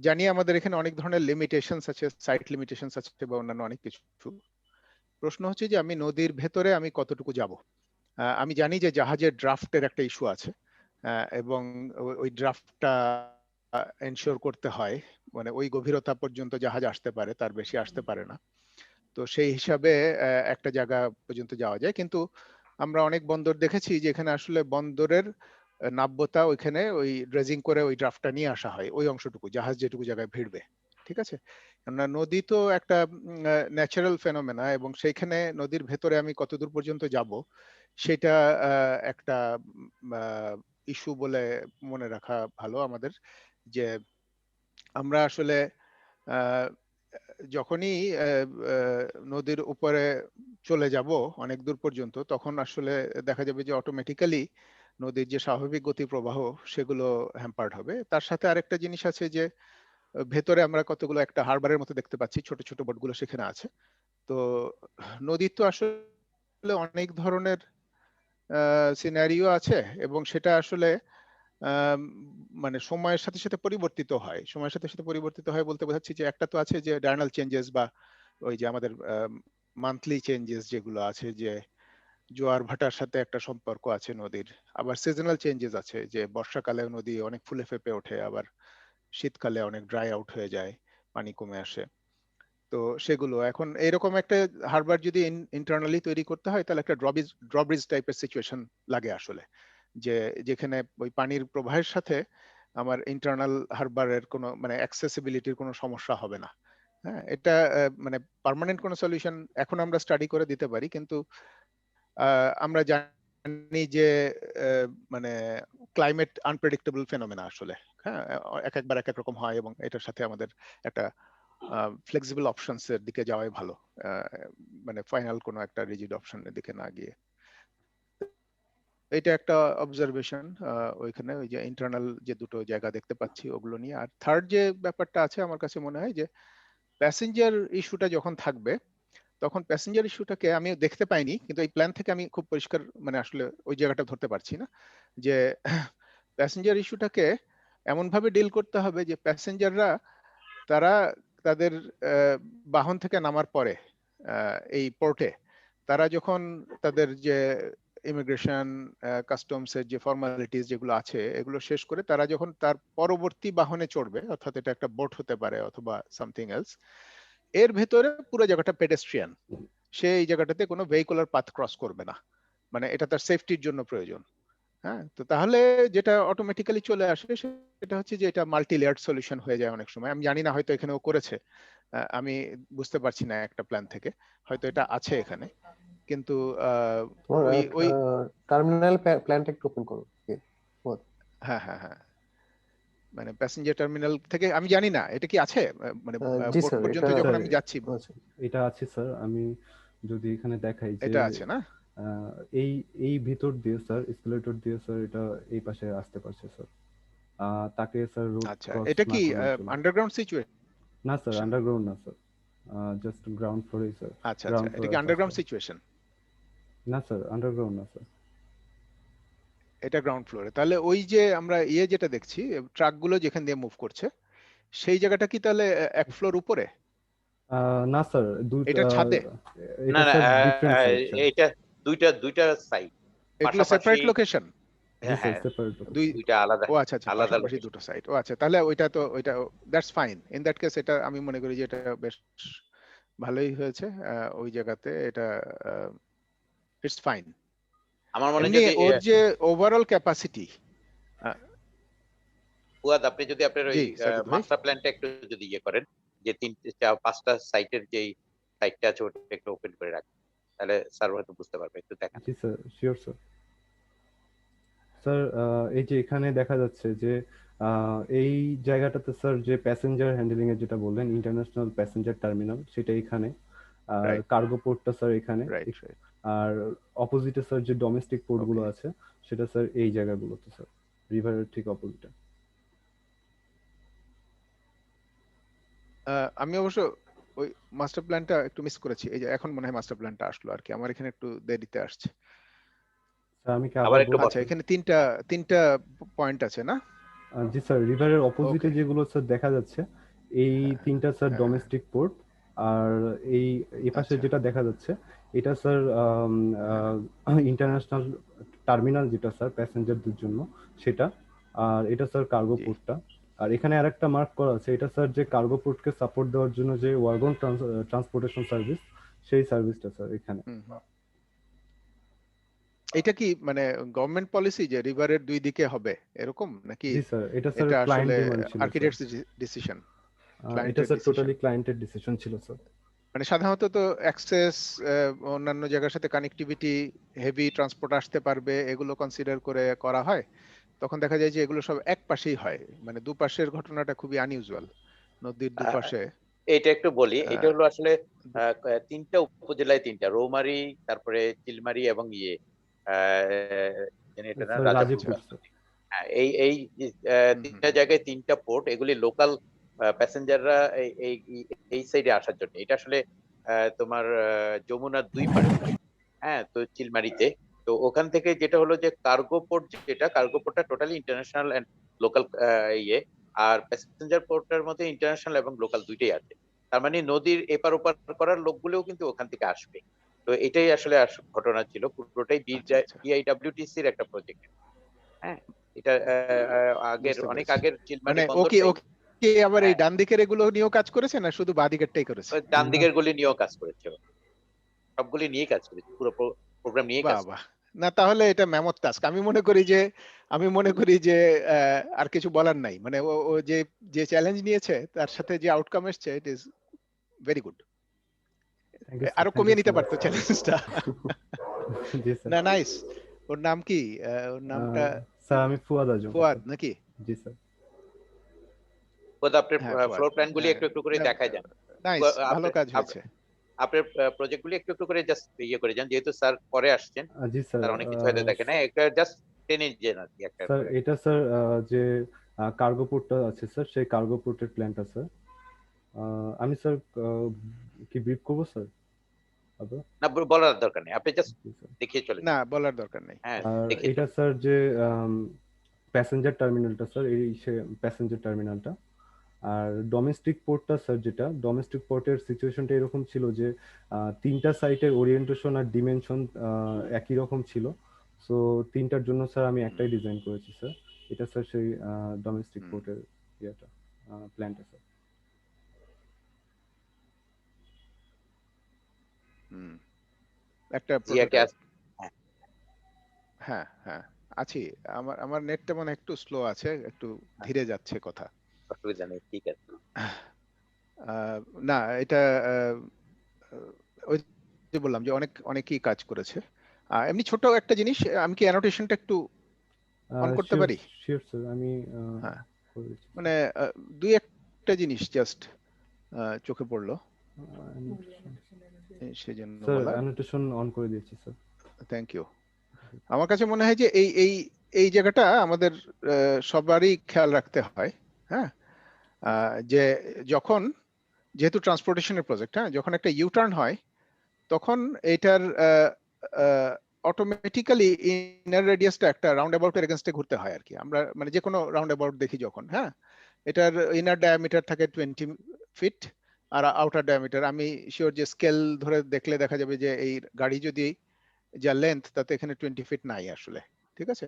Speaker 8: জানি আমাদের এখানে অনেক ধরনের লিমিটেশনস আছে, সাইট লিমিটেশনস আছে বা অন্যান্য অনেক কিছু, প্রশ্ন হচ্ছে যে আমি নদীর ভেতরে আমি কতটুকু যাব। আমি জানি যে জাহাজের ড্রাফটের একটা ইস্যু আছে, এবং ওই ড্রাফটটা এনশিওর করতে হয়, মানে ওই গভীরতা পর্যন্ত জাহাজ আসতে পারে, তার বেশি আসতে পারে না। তো সেই হিসাবে একটা জায়গা পর্যন্ত যাওয়া যায়, কিন্তু আমরা অনেক বন্দর দেখেছি যেখানে আসলে বন্দরের নাব্যতা ওইখানে ওই ড্রেজিং করে ওই ড্রাফটটা নিয়ে আসা হয়, ওই অংশটুকু জাহাজ যেটুকু জায়গায় ভিড়বে। ঠিক আছে, কেননা নদী তো একটা ন্যাচারাল ফেনোমেনা, এবং সেইখানে নদীর ভেতরে আমি কতদূর পর্যন্ত যাব সেটা একটা ইস্যু বলে মনে রাখা ভালো আমাদের, যে আমরা আসলে যখনই নদীর উপরে চলে যাব অনেক দূর পর্যন্ত, তখন আসলে দেখা যাবে যে অটোমেটিক্যালি নদীর যে স্বাভাবিক গতি প্রবাহ সেগুলো হ্যাম্পার্ড হবে। তার সাথে আরেকটা জিনিস আছে যে ভেতরে আমরা কতগুলো একটা হারবারের মতো দেখতে পাচ্ছি, ছোট ছোট বোটগুলো সেখানে আছে। তো নদীর তো আসলে অনেক ধরনের সিনারিও আছে, এবং সেটা আসলে মানে সময়ের সাথে সাথে পরিবর্তিত হয়। সময়ের সাথে সাথে পরিবর্তিত হয় বলতে বোঝাচ্ছি যে একটা তো আছে যে ডায়নাল চেঞ্জেস, বা ওই যে আমাদের মান্থলি চেঞ্জেস যেগুলো আছে, যে জোয়ার ভাটার সাথে একটা সম্পর্ক আছে নদীর। আবার সিজনাল চেঞ্জেস আছে, যে বর্ষাকালে নদী অনেক ফুলে ফেপে ওঠে, আবার শীতকালে অনেক ড্রাই আউট হয়ে যায়, পানি কমে আসে। তো সেগুলো এখন এইরকম একটা হারবার যদি ইন্টারনালি তৈরি করতে হয়, তাহলে একটা ড্রব্রিজ টাইপের সিচুয়েশন লাগে আসলে, যে যেখানে ওই পানির প্রবাহের সাথে আমার ইন্টারনাল হারবারের কোনো মানে অ্যাক্সেসিবিলিটির কোনো সমস্যা হবে না। হ্যাঁ, এটা মানে পার্মানেন্ট কোনো সলিউশন এখন আমরা স্টাডি করে দিতে পারি, কিন্তু আমরা জানি যে মানে ক্লাইমেট আনপ্রেডিক্টেবল ফেনোমেনা আসলে। হ্যাঁ, একবার এক এক রকম হয়, এবং এটার সাথে আমাদের একটা ফ্লেক্সিবল অপশনস এর দিকে যাওয়াই ভালো, মানে ফাইনাল কোনো একটা রিজিড অপশনের দিকে না গিয়ে। এটা একটা অবজারভেশন ওইখানে, ওই যে ইন্টারনাল যে দুটো জায়গা দেখতে পাচ্ছি ওগুলো নিয়ে। আর থার্ড যে ব্যাপারটা আছে আমার কাছে মনে হয় যে প্যাসেঞ্জার ইস্যুটা যখন থাকবে, তখন প্যাসেঞ্জার ইস্যুটাকে আমি দেখতে পাইনি, কিন্তু এই প্ল্যান থেকে আমি খুব পরিষ্কার মানে আসলে ওই জায়গাটা ধরতে পারছি না, যে প্যাসেঞ্জার ইস্যুটাকে এমন ভাবে ডিল করতে হবে যে প্যাসেঞ্জাররা তারা তাদের বাহন থেকে নামার পরে এই পোর্টে তারা যখন তাদের যে ইমিগ্রেশন কাস্টমস এর যে ফর্মালিটিস যেগুলো আছে এগুলো শেষ করে তারা যখন তার পরবর্তী বাহনে চড়বে, অর্থাৎ এটা একটা বোট হতে পারে অথবা সামথিং এলস, এর ভেতরে পুরো জায়গাটা পেডেস্ট্রিয়ান, সে এই জায়গাটাতে কোনো ভেহিকুলার পাথ ক্রস করবে না, মানে এটা তার সেফটির জন্য প্রয়োজন। হ্যাঁ, তো তাহলে যেটা অটোমেটিক্যালি চলে আসে সেটা হচ্ছে যে এটা মাল্টি লেয়ার্ড সলিউশন হয়ে যায় অনেক সময়। আমি জানি না, হয়তো এখানেও করেছে, আমি বুঝতে পারছি না একটা প্ল্যান থেকে, হয়তো এটা আছে এখানে, কিন্তু ওই
Speaker 3: টার্মিনাল প্ল্যানটা একটু ওপেন করো।
Speaker 8: হ্যাঁ হ্যাঁ হ্যাঁ, মানে প্যাসেঞ্জার টার্মিনাল থেকে আমি জানি না এটা কি আছে, মানে বোট পর্যন্ত যখন আমি যাচ্ছি।
Speaker 2: এটা আছে স্যার, আমি যদি এখানে দেখাই যে
Speaker 8: এটা আছে না,
Speaker 2: এই এই ভিতর দিয়ে স্যার এসকেলেটর দিয়ে স্যার এটা এই পাশে আসতে পারছে স্যার। তাকে স্যার রোড
Speaker 8: আচ্ছা,
Speaker 2: ক্রস
Speaker 8: এটা কি আন্ডারগ্রাউন্ড সিচুয়েশন?
Speaker 2: না স্যার, আন্ডারগ্রাউন্ড না স্যার, জাস্ট গ্রাউন্ড ফ্লোরে স্যার।
Speaker 8: আচ্ছা আচ্ছা, এটা কি আন্ডারগ্রাউন্ড সিচুয়েশন?
Speaker 2: না স্যার, আন্ডারগ্রাউন্ড না স্যার,
Speaker 8: এটা গ্রাউন্ড ফ্লোরে। তাহলে ওই যে আমরা যেটা দেখছি ট্রাকগুলো যেখান দিয়ে মুভ করছে সেই জায়গাটা কি তাহলে এক ফ্লোর উপরে?
Speaker 2: না স্যার,
Speaker 5: এটা ছাদে না, না, এটা দুইটা সাইড,
Speaker 8: এগুলো সেপারেট লোকেশন।
Speaker 5: হ্যাঁ, দুইটা আলাদা।
Speaker 8: ও আচ্ছা আচ্ছা, পাশাপাশি দুটো সাইড। ও আচ্ছা, তাহলে ওইটা তো ওইটা that's fine. In that case এটা আমি মনে করি যে এটা বেশ ভালোই হয়েছে ওই জায়গাতে, এটা ইটস ফাইন।
Speaker 5: আমার মনে হয়
Speaker 8: ওর যে ওভারঅল ক্যাপাসিটি,
Speaker 5: ফুয়াদ আপনি যদি আপনার ওই মাস্টার প্ল্যানটা একটু যদি করেন, যে 5টা সাইটের যেই সাইটটা আছে ওটা একটু ওপেন করে রাখেন, তাহলে স্যার হয়তো বুঝতে পারবে। একটু দেখেন।
Speaker 2: জি স্যার, শিওর স্যার। স্যার এই যে এখানে দেখা যাচ্ছে যে এই জায়গাটাতে স্যার যে প্যাসেঞ্জার হ্যান্ডলিং এর যেটা বললেন, ইন্টারন্যাশনাল প্যাসেঞ্জার টার্মিনাল, সেটা এখানে, আর কার্গো পোর্টটা স্যার এখানে, আর অপোজিটে স্যার যে ডোমেস্টিক পোর্ট গুলো আছে সেটা স্যার এই জায়গাগুলোতে স্যার, রিভারের ঠিক অপোজিটে।
Speaker 8: আমি অবশ্য ওই মাস্টার প্ল্যানটা একটু মিস করেছি, এই যে এখন মনে হয় মাস্টার প্ল্যানটা আসলো আর কি, আমার এখানে একটু দেরিতে আসছে।
Speaker 2: আমি কি আবার একটু,
Speaker 8: আচ্ছা, এখানে তিনটা পয়েন্ট আছে না?
Speaker 2: জি স্যার, রিভারের অপোজিটে যেগুলো স্যার দেখা যাচ্ছে এই তিনটা স্যার ডোমেস্টিক পোর্ট, আর এই পাশে
Speaker 8: আচ্ছা
Speaker 2: যেটা দেখা যাচ্ছে এটা স্যার ইন্টারন্যাশনাল টার্মিনাল, যেটা স্যার প্যাসেঞ্জারদের জন্য সেটা। আর এটা স্যার কার্গো
Speaker 8: জি
Speaker 2: পোর্টটা। আর এখানে আরেকটা মার্ক করা আছে, এটা স্যার যে কার্গো পোর্টকে সাপোর্ট দেওয়ার জন্য যে ওয়াগন ট্রান্সপোর্টেশন সার্ভিস, সেই সার্ভিসটা স্যার এখানে।
Speaker 8: হুম হুম। এটা কি মানে গভর্নমেন্ট পলিসি যে রিভারের দুই দিকে হবে এরকম, নাকি
Speaker 2: জি স্যার, এটা স্যার
Speaker 8: এটা
Speaker 2: ক্লায়েন্ট
Speaker 8: আসলে
Speaker 2: ডিমান্ড ছিল স্যার।
Speaker 8: আর্কিটেক্টস ডিসিশন,
Speaker 2: এটা
Speaker 8: ক্লায়েন্টের
Speaker 2: স্যার
Speaker 8: ডিসিশন?
Speaker 2: টোটালি ক্লায়েন্টের ডিসিশন ছিল স্যার।
Speaker 8: মানে সাধারণত তো অ্যাক্সেস, অন্যান্য জায়গার সাথে কানেক্টিভিটি, হেভি ট্রান্সপোর্ট আসতে পারবে, এগুলো কনসিডার করে করা হয়। তখন দেখা যায় যে এগুলো সব এক পাশেই হয়, মানে দুপাশের ঘটনাটা খুবই আনইউজুয়াল, নদীর দুপাশে।
Speaker 5: এটা একটু বলি, এটা
Speaker 8: আহ,
Speaker 5: হলো আসলে তিনটা উপজেলায়, তিনটা রৌমারী, তারপরে চিলমারী এবং এটা না
Speaker 2: স্যার
Speaker 5: রাজাপুর।
Speaker 2: রাজীবপুর স্যার।
Speaker 5: হ্যাঁ, এই এই
Speaker 8: হুম হুম
Speaker 5: তিনটা জায়গায় তিনটা পোর্ট, এগুলি লোকাল প্যাসেঞ্জাররা এই এই সাইডে আসার জন্য। এটা আসলে তোমার যমুনার দুই পাড়ে, হ্যাঁ, তো চিলমারিতে। তো ওখান থেকে যেটা হলো যে কার্গো পোর্ট, যেটা কার্গো পোর্টটা টোটালি ইন্টারন্যাশনাল এন্ড লোকাল ইয়ে, আর প্যাসেঞ্জার পোর্টের মধ্যে ইন্টারন্যাশনাল এবং লোকাল দুইটাই আছে। তার মানে নদীর এপার ওপার করার লোকগুলোও কিন্তু ওখান থেকে আসবে। তো এটাই আসলে ঘটনা ছিল, পুরোটাই
Speaker 8: আচ্ছা আচ্ছা,
Speaker 5: বিআইডব্লিউটিসির একটা প্রজেক্ট। হ্যাঁ, এটা আগের,
Speaker 8: বুঝতে
Speaker 5: অনেক
Speaker 8: পেরেছি।
Speaker 5: আগের চিলমারি
Speaker 8: মানে ওকে
Speaker 5: বন্দরটাই।
Speaker 8: ওকে আবার এই
Speaker 5: হ্যাঁ,
Speaker 8: ডান দিকের এগুলো নিয়েও কাজ করেছে, না শুধু বাঁ দিকেরটাই করেছে?
Speaker 5: ওই ডান
Speaker 2: না
Speaker 5: দিকের গুলি নিয়েও কাজ করেছে, সবগুলি নিয়ে কাজ করেছে, পুরো প্রোগ্রাম নিয়ে কাজ
Speaker 8: বাহ বাহ।
Speaker 5: করেছে।
Speaker 8: না তাহলে এটা ম্যামথ টাস্ক। আমি মনে করি যে আর কিছু বলার নাই, মানে ও ও যে যে চ্যালেঞ্জ নিয়েছে তার সাথে যে আউটকাম এসছে, it is very good.
Speaker 2: Thank you sir,
Speaker 8: আরো
Speaker 2: থ্যাংক ইউ
Speaker 8: কমিয়ে
Speaker 2: সো
Speaker 8: নিতে
Speaker 2: মাচ
Speaker 8: পারতো চ্যালেঞ্জটা।
Speaker 2: জি স্যার।
Speaker 8: না নাইস। ওর নাম কি? ওর নামটা
Speaker 2: স্যার আমি ফুয়াদ আজম
Speaker 8: ফুয়াদ
Speaker 2: স্যার।
Speaker 8: নাকি?
Speaker 2: জি স্যার।
Speaker 5: বোধহয় আপনার
Speaker 8: হ্যাঁ ফুয়াদ,
Speaker 5: ফ্লোর প্ল্যান গুলি
Speaker 8: হ্যাঁ।
Speaker 5: একটু একটু করে দেখায় যান।
Speaker 8: নাইস, ভালো
Speaker 5: আপনার
Speaker 8: কাজ হয়েছে।
Speaker 5: আপনার প্রজেক্ট গুলি একটু একটু করে জাস্ট ইয়ে করে যান, যেহেতু স্যার পরে আসছেন,
Speaker 2: জি স্যার।
Speaker 5: স্যার অনেক কিছু হয়তো দেখে না, একটা জাস্ট টেনে যান আর কি একটা
Speaker 2: স্যার
Speaker 5: করে।
Speaker 2: এটা স্যার যে কার্গো পোর্টটা আছে স্যার, সেই কার্গো পোর্টের প্ল্যানটা স্যার। আমি স্যার কি ব্রিফ করবো স্যার আবার?
Speaker 5: না, বলার দরকার নেই, আপনি জাস্ট
Speaker 2: জি স্যার।
Speaker 5: দেখিয়ে চলে
Speaker 8: না
Speaker 5: যান।
Speaker 8: বলার দরকার নেই।
Speaker 5: হ্যাঁ,
Speaker 2: আর
Speaker 5: দেখিয়ে
Speaker 2: এটা
Speaker 5: চলে
Speaker 2: স্যার যে প্যাসেঞ্জার টার্মিনালটা স্যার, এই প্যাসেঞ্জার টার্মিনালটা। আর ডোমেস্টিক পোর্টটা স্যার, যেটা ডোমেস্টিক পোর্টের সিচুয়েশনটা এরকম ছিল যে তিনটা সাইটের ওরিয়েন্টেশন আর ডিমেনশন একই রকম ছিল। সো তিনটার জন্য স্যার আমি একটাই ডিজাইন করেছি স্যার। এটা স্যার সেই ডোমেস্টিক
Speaker 8: হুম
Speaker 2: পোর্টের ইয়েটা, প্ল্যানটা স্যার।
Speaker 8: হুম। একটা
Speaker 5: জিয়াকে
Speaker 8: প্রোটোটাইপ। হ্যাঁ হ্যাঁ আছি। আমার আমার নেটটা মানে একটু স্লো আছে, একটু ধীরে যাচ্ছে কথা।
Speaker 5: অসুবিধা নেই, ঠিক আছে।
Speaker 8: আহ, না এটা আহ, ওই যে বললাম যে অনেকেই কাজ করেছে। এমনি ছোট একটা জিনিস, আমি কি অ্যানোটেশনটা একটু অন করতে
Speaker 2: শিওর
Speaker 8: পারি?
Speaker 2: শিওর স্যার, আমি
Speaker 8: হ্যাঁ,
Speaker 2: করে দিচ্ছি
Speaker 8: মানে দুই একটা জিনিস জাস্ট চোখে পড়লো, সেজন্য
Speaker 2: স্যার।
Speaker 8: বলা।
Speaker 2: অ্যানোটেশন অন করে দিয়েছি স্যার।
Speaker 8: Thank you. আমার কাছে মনে হয় যে এই এই এই জায়গাটা আমাদের সবারই খেয়াল রাখতে হয়। হ্যাঁ, যে যখন, যেহেতু ট্রান্সপোর্টেশনের প্রজেক্ট, হ্যাঁ, যখন একটা ইউটার্ন হয় তখন এইটার অটোমেটিক্যালি ইনার রেডিয়াসটা একটা রাউন্ড অ্যাবাউটের এগেনস্টে ঘুরতে হয় আর কি। আমরা মানে যে কোনো রাউন্ড অ্যাবাউট দেখি যখন, হ্যাঁ, এটার ইনার ডায়ামিটার থাকে 20 ফিট আর আউটার ডায়ামিটার, আমি শিওর যে স্কেল ধরে দেখলে দেখা যাবে যে এই গাড়ি যদি যা লেন্থ তাতে এখানে 20 ফিট নাই আসলে। ঠিক আছে,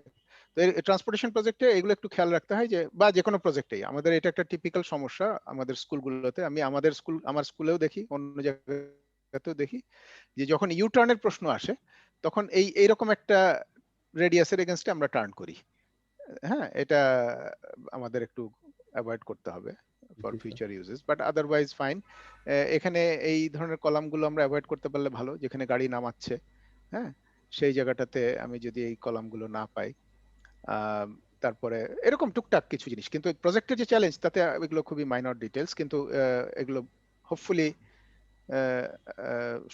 Speaker 8: তো এই ট্রান্সপোর্টেশন প্রজেক্টে এগুলো একটু খেয়াল রাখতে হয়, যে বা যে কোনো প্রজেক্টেই আমাদের এটা একটা টিপিক্যাল সমস্যা আমাদের স্কুলগুলোতে। আমি আমার স্কুলেও দেখি, অন্য জায়গাতেও দেখি, যে যখন ইউটার্নের প্রশ্ন আসে তখন এইরকম একটা রেডিয়াসের এগেনস্টে আমরা টার্ন করি। হ্যাঁ, এটা আমাদের একটু অ্যাভয়েড করতে হবে for
Speaker 2: G sir.
Speaker 8: Future uses, but otherwise fine. এখানে এই ধরনের কলামগুলো আমরা অ্যাভয়েড করতে পারলে ভালো, যেখানে গাড়ি নামাচ্ছে, হ্যাঁ, সেই জায়গাটাতে আমি যদি এই কলামগুলো না পাই। তারপরে এরকম টুকটাক কিছু জিনিস, কিন্তু প্রজেক্টের যে চ্যালেঞ্জ তাতে এগুলো খুবই মাইনর ডিটেলস, কিন্তু এগুলো হোপফুলি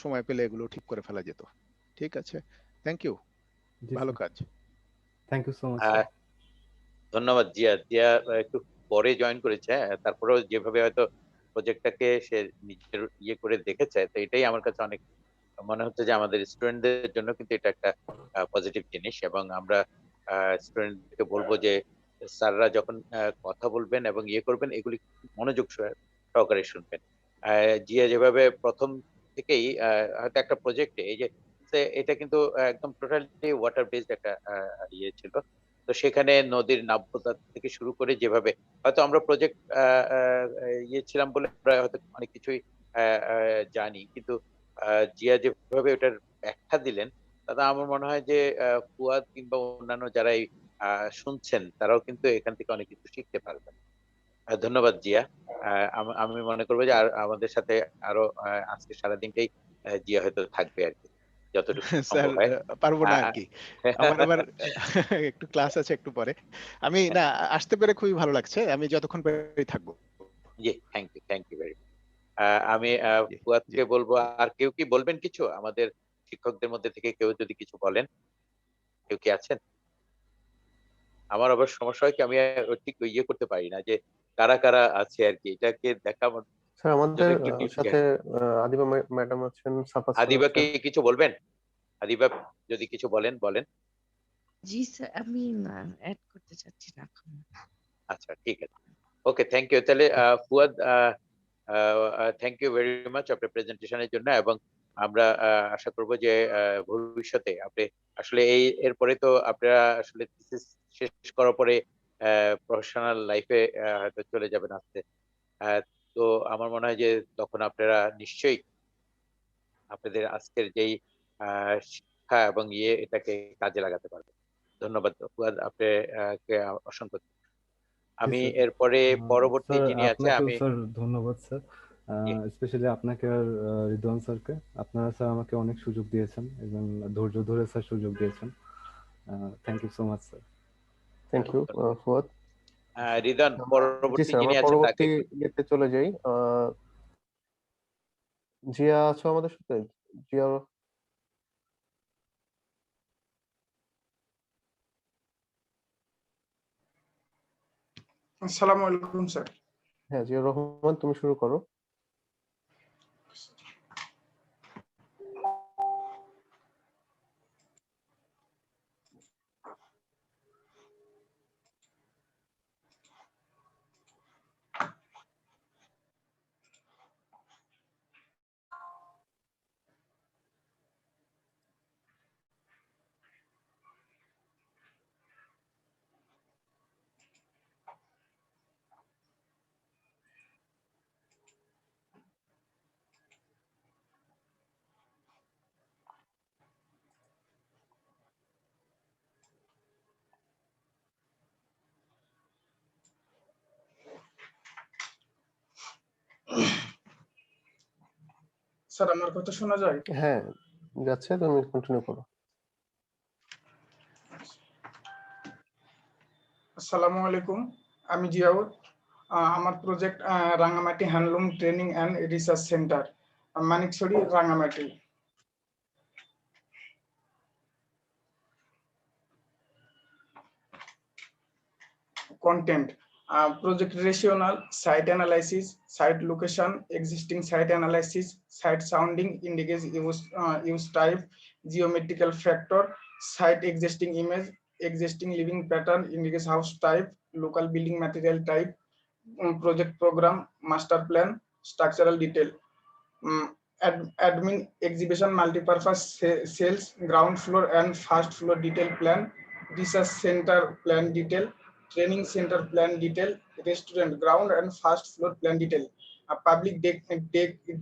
Speaker 8: সময় পেলে এগুলো ঠিক করে ফেলা যেত। ঠিক আছে, থ্যাংক ইউ,
Speaker 2: জি
Speaker 8: ভালো
Speaker 2: স্যার,
Speaker 8: কাজ।
Speaker 2: Thank you so much sir.
Speaker 5: ধন্যবাদ। জিয়া জিয়া একটু পরে জয়েন করেছে, তারপরেও যেভাবে হয়তো প্রজেক্টটাকে সে নিজের ইয়ে করে দেখেছে, তো এটাই আমার কাছে অনেক মনে হচ্ছে যে আমাদের স্টুডেন্টদের জন্য কিন্তু এটা একটা পজিটিভ জিনিস। এবং আমরা স্টুডেন্টকে বলবো যে স্যাররা যখন কথা বলবেন এবং ইয়ে করবেন, এগুলি মনোযোগ সহকারে শুনবেন। জিয়া যেভাবে প্রথম থেকেই হয়তো একটা প্রজেক্টে এই যে এটা কিন্তু একদম টোটালি ওয়াটার বেসড একটা ইয়ে ছিল। তো সেখানে নদীর নাব্যতা থেকে শুরু করে যেভাবে হয়তো আমরা প্রজেক্ট ইয়ে ছিলাম বলে আমরা হয়তো অনেক কিছুই জানি, কিন্তু জিয়া যেভাবে ওটার ব্যাখ্যা দিলেন, তাতে আমার মনে হয় যে ফুয়াদ কিংবা অন্যান্য যারা এই শুনছেন তারাও কিন্তু এখান থেকে অনেক কিছু শিখতে পারবেন। ধন্যবাদ জিয়া। আমি মনে করবো যে আমাদের সাথে আরো আজকে সারাদিনটাই জিয়া হয়তো থাকবে আর কি, যতটুকু
Speaker 8: স্যার
Speaker 5: সম্ভব হয়।
Speaker 8: পারবো না আর কি, আমার আবার একটু ক্লাস আছে একটু পরে। আমি না আসতে পেরে খুবই ভালো লাগছে, আমি যতক্ষণ পারি থাকবো।
Speaker 5: জি, থ্যাংক ইউ ভেরি মাচ। আমি
Speaker 8: জি, জি।
Speaker 5: ফুয়াদকে বলবো, আর কেউ কি বলবেন কিছু? আমাদের শিক্ষকদের মধ্যে থেকে কেউ যদি কিছু বলেন, কেউ কি আছেন? আমার আবার সমস্যা হয় কি, আমি ঠিক ইয়ে করতে পারি না যে কারা কারা আছে আর কি, এটাকে দেখা আমার
Speaker 3: স্যার
Speaker 5: জন্য
Speaker 3: আমাদের
Speaker 5: একটু
Speaker 3: সাথে
Speaker 5: ডিফিকাল্ট।
Speaker 3: আদিবা ম্যাডাম আছেন, সাফা স্যার
Speaker 5: আদিবা কি
Speaker 3: আছেন।
Speaker 5: কিছু বলবেন? আদিবা যদি কিছু বলেন বলেন।
Speaker 9: জি স্যার, আমি অ্যাড করতে চাচ্ছি না এখন।
Speaker 5: আচ্ছা, ঠিক আছে। Okay, thank you. তাহলে Fuad, thank you very much আপনার প্রেজেন্টেশনের জন্য, এবং আমরা আশা করব যে ভবিষ্যতে আপনি আসলে এরপরে তো আপনারা আসলে থিসিস শেষ করার পরে প্রফেশনাল লাইফে হয়তো চলে যাবেন আস্তে। আহ, তো আমার মনে হয় যে তখন আপনারা নিশ্চয়ই আপনাদের আজকের যেই শিক্ষা এবং এটাকে কাজে লাগাতে পারবেন। ধন্যবাদ ফুয়াদ, আপনাকে অসংখ্য।
Speaker 2: জি
Speaker 5: আমি
Speaker 2: স্যার।
Speaker 5: এরপরে পরবর্তী
Speaker 2: স্যার
Speaker 5: যিনি আছে
Speaker 2: আপনাকেও
Speaker 5: আমি।
Speaker 2: স্যার ধন্যবাদ স্যার,
Speaker 5: জি,
Speaker 2: স্পেশালি আপনাকে আর রিদওয়ান স্যারকে। আপনারা স্যার আমাকে অনেক সুযোগ দিয়েছেন এবং ধৈর্য ধরে স্যার সুযোগ দিয়েছেন। Thank you so much sir.
Speaker 3: Thank you Fuad.
Speaker 5: Ridon,
Speaker 3: জি
Speaker 5: পরবর্তী
Speaker 3: স্যার,
Speaker 5: যিনি
Speaker 3: আমরা
Speaker 5: আছেন তাকে
Speaker 3: পরবর্তী
Speaker 5: একটু।
Speaker 3: ইয়েতে চলে যাই। জিয়া আছো আমাদের সাথে? জিয়া,
Speaker 10: আসসালামু আলাইকুম স্যার।
Speaker 3: হ্যাঁ জিয়া রহমান, তুমি শুরু করো।
Speaker 10: স্যার আমার কথা শোনা যায়?
Speaker 3: হ্যাঁ যাচ্ছে, তুমি কন্টিনিউ করো।
Speaker 10: আসসালামু আলাইকুম, আমি জিয়াউর। আমার project Rangamati handloom training and research centre, Manikchhari, Rangamati. Content: project rationale, site analysis, site location, existing site analysis, site sounding, indicates use type, geometrical factor, site existing image, existing living pattern, indicates house type, local building material type, project program, master plan, structural detail. Admin exhibition multipurpose cells, ground floor and first floor detail plan, research center plan detail, training center plan detail, restaurant ground and first floor plan detail, a public deck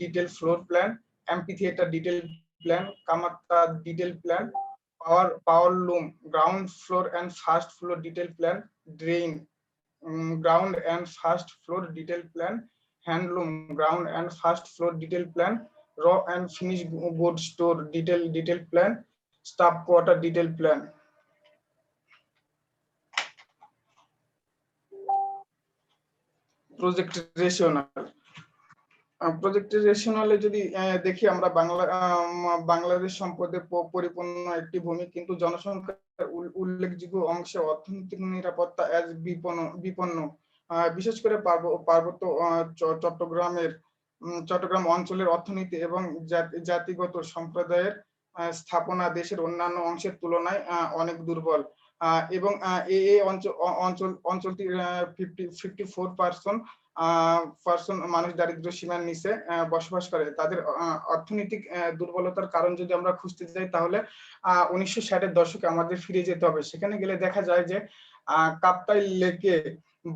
Speaker 10: detail floor plan, amphitheater detail plan, kamata detail plan, power loom ground floor and first floor detail plan, drain ground and first floor detail plan, handloom ground and first floor detail plan, raw and finished goods store detail plan, staff quarter detail plan. Project rationale. প্রজেক্টের রেশনালে যদি দেখি আমরা বাংলাদেশ সম্পদে পরিপূর্ণ একটি ভূমি, কিন্তু জনসংখ্যার উল্লেখযোগ্য অংশে অর্থনৈতিক নিরাপত্তা আজ বিপন্ন, বিশেষ করে পার্বত্য চট্টগ্রাম অঞ্চলের অর্থনীতি এবং জাতিগত সম্প্রদায়ের স্থাপনা দেশের অন্যান্য অংশের তুলনায় অনেক দুর্বল, এবং এই অঞ্চলটি 54% পার্সন মানুষ দারিদ্র সীমার নিচে বসবাস করে। তাদের অর্থনৈতিক দুর্বলতার কারণ যদি আমরা খুঁজতে যাই তাহলে 1960-এর দশকে আমাদের ফিরে যেতে হবে। সেখানে গেলে দেখা যায় যে কাপ্তাই লেকে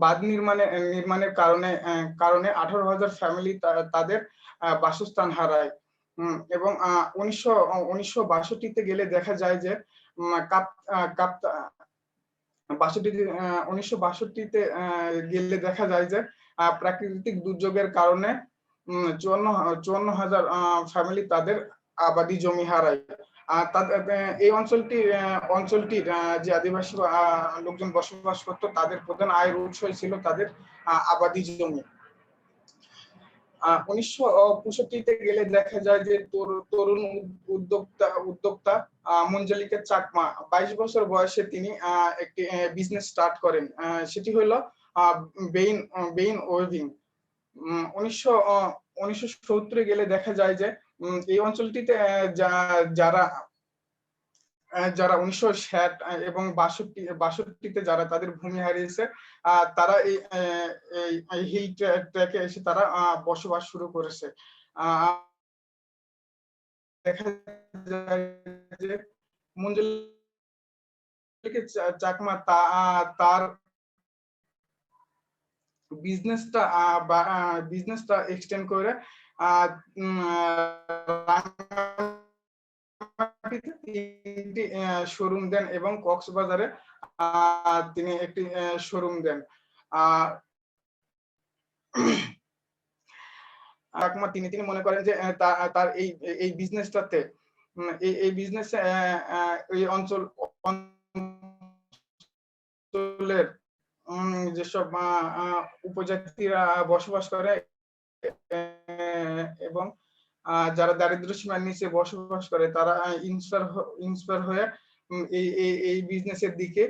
Speaker 10: বাঁধ নির্মাণের কারণে 18,000 ফ্যামিলি তাদের বাসস্থান হারায়। এবং 1962-তে গেলে দেখা যায় যে 1962-তে গেলে দেখা যায় যে প্রাকৃতিক দুর্যোগের কারণে 54,000 ফ্যামিলি তাদের আবাদি জমি হারায়। এই অঞ্চলটির যে আদিবাসী লোকজন বসবাস করতো তাদের প্রধান আয়ের উৎস ছিল তাদের আবাদি জমি। 1965-তে গেলে দেখা যায় যে তরুণ উদ্যোক্তা মঞ্জলিকা চাকমা 22 বছর বয়সে তিনি একটি বিজনেস স্টার্ট করেন। সেটি হলো বেইন ওয়েভিং। 1970-এ গেলে দেখা যায় যে এই অঞ্চলটিতে যারা 1960 এবং 62-তে যারা তাদের ভূমি হারিয়েছে তারা এই হিল ট্র্যাকে এসে তারা বসবাস শুরু করেছে। দেখা যায় যে মঞ্জুলিকা চাকমা তার বিজনেসটা এক্সটেন্ড করে শোরুম দেন এবং কক্সবাজারে তিনি একটি শোরুম দেন। তিনি মনে করেন যে তার এই বিজনেসটাতে এই বিজনেসে এই অঞ্চলের যেসব উপজাতিরা বসবাস করে এবং যারা দারিদ্র সীমার নিচে বসবাস করে তারা ইন্সপায়ার হয়ে এই বিজনেসের দিকে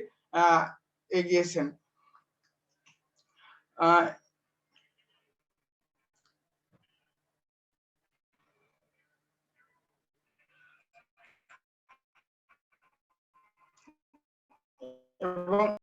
Speaker 10: এগিয়েছেন। এবং